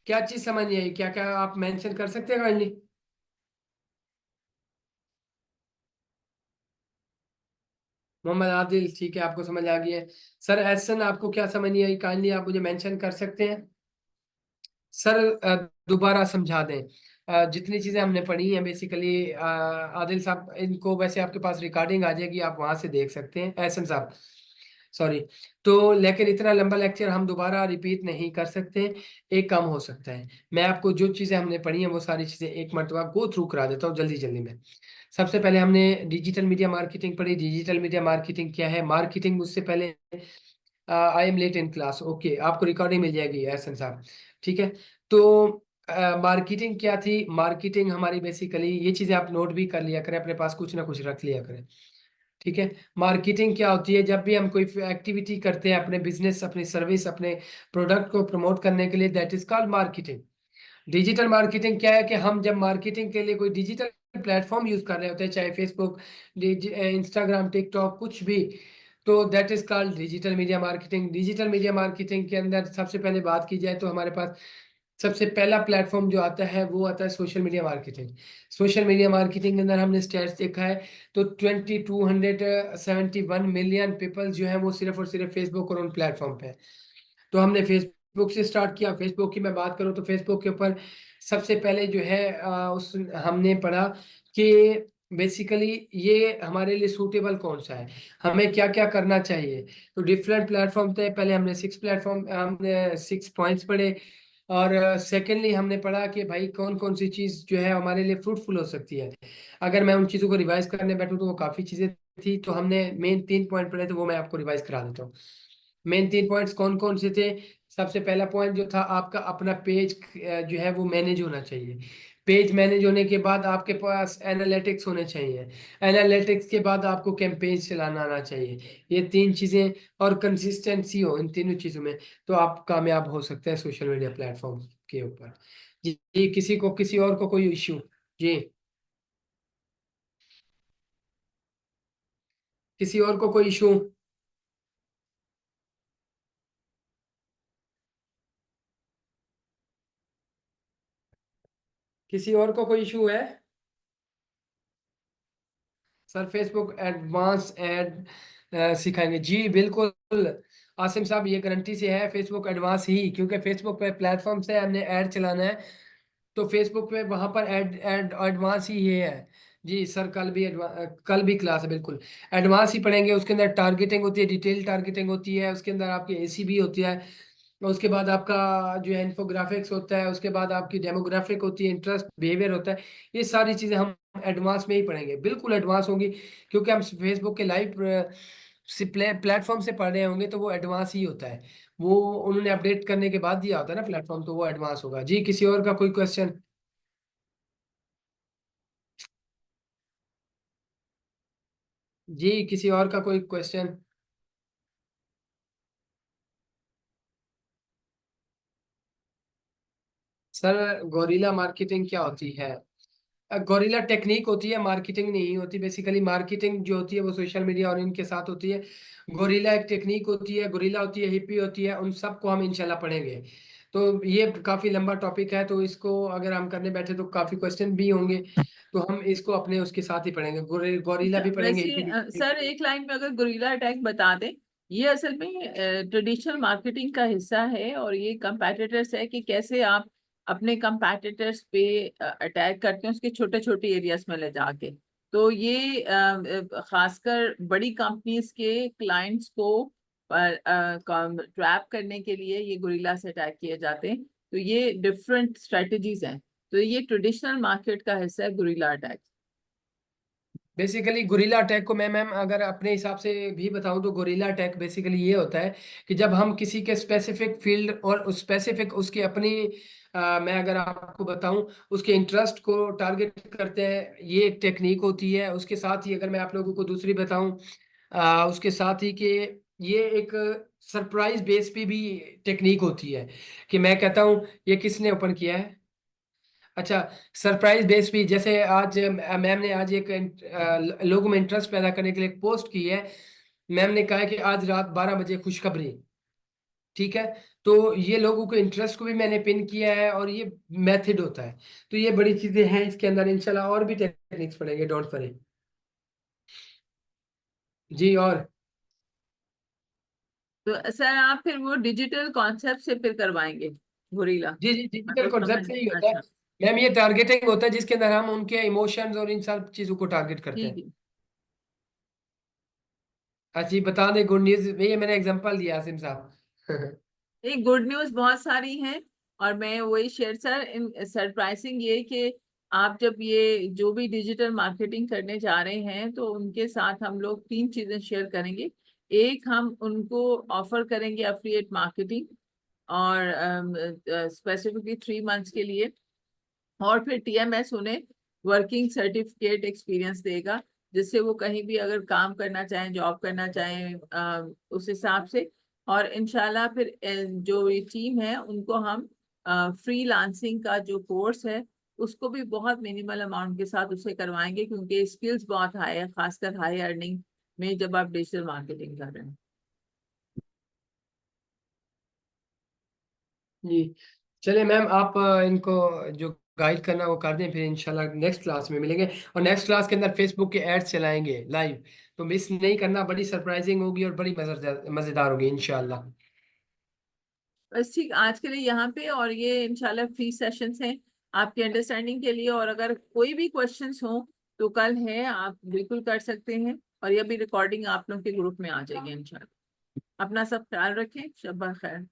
क्या चीज समझ नहीं आई? क्या क्या आप मेंशन कर सकते हैं काइंडली? मोहम्मद आदिल, ठीक है, आपको समझ आ गई है। सर एहसन आपको क्या समझ नहीं आई? काइंडली आप मुझे मेंशन कर सकते हैं। सर दोबारा समझा दें। जितनी चीजें हमने पढ़ी हैं बेसिकली, आदिल साहब इनको वैसे आपके पास रिकॉर्डिंग आ जाएगी, आप वहां से देख सकते हैं। एहसन साहब, सॉरी। तो लेकिन इतना लंबा लेक्चर हम दोबारा रिपीट नहीं कर सकते। एक काम हो सकता है, मैं आपको जो चीजें हमने पढ़ी हैं वो सारी चीजें एक मरतबा गो थ्रू करा देता हूँ जल्दी जल्दी में। सबसे पहले हमने डिजिटल मीडिया मार्केटिंग पढ़ी। डिजिटल मीडिया मार्केटिंग क्या है? मार्केटिंग उससे पहले I am late in class, okay, आपको रिकॉर्डिंग मिल जाएगी एहसन साहब। ठीक है। तो मार्केटिंग क्या थी? मार्केटिंग हमारी बेसिकली ये चीजें आप नोट भी कर लिया करें, अपने पास कुछ ना कुछ रख लिया करें। ठीक है। मार्केटिंग क्या होती है? जब भी हम कोई एक्टिविटी करते हैं अपने बिजनेस, अपनी सर्विस, अपने प्रोडक्ट को प्रमोट करने के लिए, that is called marketing. Digital marketing क्या है कि हम जब मार्केटिंग के लिए कोई डिजिटल प्लेटफॉर्म यूज कर रहे होते हैं, चाहे फेसबुक, इंस्टाग्राम, टिकटॉक, कुछ भी, तो that is called digital media marketing. Digital media marketing के अंदर सबसे पहले बात की जाए तो हमारे पास सबसे पहला प्लेटफॉर्म जो आता है वो आता है social media marketing. Social media marketing के अंदर हमने स्टैट्स देखा है तो 2271 मिलियन पीपल जो है वो सिर्फ और सिर्फ फेसबुक और उन प्लेटफॉर्म पे है। तो हमने फेसबुक से स्टार्ट किया। फेसबुक की मैं बात करूं तो फेसबुक के ऊपर सबसे पहले जो है उस हमने पढ़ा कि बेसिकली ये हमारे लिए सूटेबल कौन सा है, हमें क्या क्या करना चाहिए। तो डिफरेंट प्लेटफॉर्म थे। पहले हमने 6 पॉइंट्स पढ़े, और सेकेंडली हमने पढ़ा कि भाई कौन कौन सी चीज़ जो है हमारे लिए फ्रूटफुल हो सकती है। अगर मैं उन चीज़ों को रिवाइज करने बैठूं तो वो काफ़ी चीज़ें थी। तो हमने मेन 3 पॉइंट पढ़े थे, वो मैं आपको रिवाइज करा देता हूँ। मेन 3 पॉइंट्स कौन कौन से थे? सबसे पहला पॉइंट जो था, आपका अपना पेज जो है वो मैनेज होना चाहिए। पेज मैनेज होने के बाद आपके पास एनालिटिक्स होने चाहिए। एनालिटिक्स के बाद आपको कैंपेन चलाना आना चाहिए। ये 3 चीज़ें, और कंसिस्टेंसी हो इन तीनों चीज़ों में, तो आप कामयाब हो सकते हैं सोशल मीडिया प्लेटफॉर्म के ऊपर। जी, किसी और को कोई इश्यू? जी, किसी और को कोई इशू? किसी और को कोई इशू है? सर फेसबुक एडवांस एड सिखाएंगे जी, बिल्कुल। आसिम साहब ये गारंटी से है फेसबुक एडवांस ही, क्योंकि फेसबुक पे प्लेटफॉर्म से हमने ऐड चलाना है, तो फेसबुक पे वहां पर एड एड एडवांस ही ये है। जी सर, कल भी क्लास है, बिल्कुल एडवांस ही पढ़ेंगे। उसके अंदर टारगेटिंग होती है, डिटेल टारगेटिंग होती है, उसके अंदर आपकी एसीबी होती है, उसके बाद आपका जो है इन्फोग्राफिक्स होता है, उसके बाद आपकी डेमोग्राफिक होती है, इंटरेस्ट बिहेवियर होता है। ये सारी चीज़ें हम एडवांस में ही पढ़ेंगे, बिल्कुल एडवांस होंगी, क्योंकि हम फेसबुक के लाइव प्लेटफॉर्म से पढ़ रहे होंगे तो वो एडवांस ही होता है। वो उन्होंने अपडेट करने के बाद दिया होता है ना प्लेटफॉर्म, तो वो एडवांस होगा। जी, किसी और का कोई क्वेश्चन? जी, किसी और का कोई क्वेश्चन? सर गोरिल्ला मार्केटिंग क्या होती है? गोरिल्ला टेक्निक होती है, मार्केटिंग नहीं होती। बेसिकली मार्केटिंग जो होती है वो सोशल मीडिया और इनके साथ होती है। गोरिल्ला एक टेक्निक होती है, गोरिल्ला होती है, हिप्पी होती है, उन सबको हम इंशाल्लाह पढ़ेंगे। तो ये काफी लंबा टॉपिक है, तो इसको अगर हम करने बैठे तो काफी क्वेश्चन भी होंगे, तो हम इसको अपने उसके साथ ही पढ़ेंगे। गोरिल्ला अच्छा, भी पढ़ेंगे, वैसे हिप्पी भी सर पढ़ेंगे। एक लाइन में अगर गुरिल्ला अटैक बता दें, ये असल में ट्रेडिशनल मार्केटिंग का हिस्सा है, और ये कंपैटिटर्स है कि कैसे आप अपने कंपैटिटर्स पे अटैक करते हैं उसके छोटे छोटे एरियाज में ले जाके। तो ये खासकर बड़ी कंपनीज के क्लाइंट्स को ट्रैप करने के लिए ये गुरिल्ला से अटैक किए जाते हैं। तो ये डिफरेंट स्ट्रेटजीज हैं। तो ये ट्रेडिशनल मार्केट का हिस्सा है guerrilla attack. Basically guerrilla attack को मैं मैम अगर अपने हिसाब से भी बताऊं तो गुरिल्ला अटैक बेसिकली ये होता है कि जब हम किसी के स्पेसिफिक फील्ड और उस स्पेसिफिक उसकी अपनी मैं अगर आपको बताऊं उसके इंटरेस्ट को टारगेट करते हैं, ये एक टेक्निक होती है। उसके साथ ही अगर मैं आप लोगों को दूसरी बताऊं उसके साथ ही कि ये एक सरप्राइज बेस पे भी टेक्निक होती है, कि मैं कहता हूं ये किसने ओपन किया है? अच्छा, सरप्राइज बेस भी, जैसे आज मैम ने आज एक लोगों में इंटरेस्ट पैदा करने के लिए एक पोस्ट की है। मैम ने कहा है कि आज रात 12 बजे खुशखबरी। ठीक है, तो ये लोगों के इंटरेस्ट को भी मैंने पिन किया है, और ये मेथड होता है। तो ये बड़ी चीजें हैं इसके अंदर, इंशाल्लाह और भी टेक्निक्स पढ़ेंगे, डोंट वरी। जी, और तो सर आप फिर वो डिजिटल कॉन्सेप्ट से फिर करवाएंगे गुरिल्ला, जी जी, डिजिटल मतलब कॉन्सेप्ट समझ। से ही होता है अच्छा, मैम। ये टारगेटिंग होता है जिसके अंदर हम उनके इमोशंस और इन सब चीजों को टारगेट करते ठीक हैं। है। अच्छा जी, बता दें गुड न्यूज, ये मैंने एग्जांपल दिया आसिम साहब। एक गुड न्यूज बहुत सारी हैं, और मैं वही शेयर सर इन सरप्राइजिंग ये कि आप जब ये जो भी डिजिटल मार्केटिंग करने जा रहे हैं तो उनके साथ हम लोग 3 चीजें शेयर करेंगे। एक, हम उनको ऑफर करेंगे अफिलिएट मार्केटिंग, और स्पेसिफिकली 3 मंथ्स के लिए। और फिर टीएमएस उन्हें वर्किंग सर्टिफिकेट एक्सपीरियंस देगा। जिससे वो कहीं भी अगर काम करना चाहें, जॉब करना चाहें, उस हिसाब से। और इंशाल्लाह फिर जो ये टीम है उनको हम फ्रीलांसिंग का जो कोर्स है उसको भी बहुत मिनिमल अमाउंट के साथ उसे करवाएंगे, क्योंकि स्किल्स बहुत हाई है, खासकर हाई अर्निंग में जब आप डिजिटल मार्केटिंग कर रहे हैं। जी चलिए मैम, आप इनको जो गाइड करना वो कर दें, फिर इंशाल्लाह नेक्स्ट क्लास में मिलेंगे। और नेक्स्ट क्लास के अंदर फेसबुक के एड्स चलाएंगे लाइव, तो मिस नहीं करना, बड़ी सरप्राइजिंग होगी और बड़ी मजेदार होगी इंशाल्लाह। बस ठीक, आज के लिए यहाँ पे, और ये इंशाल्लाह फ्री सेशंस हैं आपकी अंडरस्टैंडिंग के लिए। और अगर कोई भी क्वेश्चंस हो तो कल है, आप बिल्कुल कर सकते हैं। और ये भी रिकॉर्डिंग आप लोग के ग्रुप में आ जाएगी इंशाल्लाह। अपना सब ख्याल रखें, शब्बा खैर।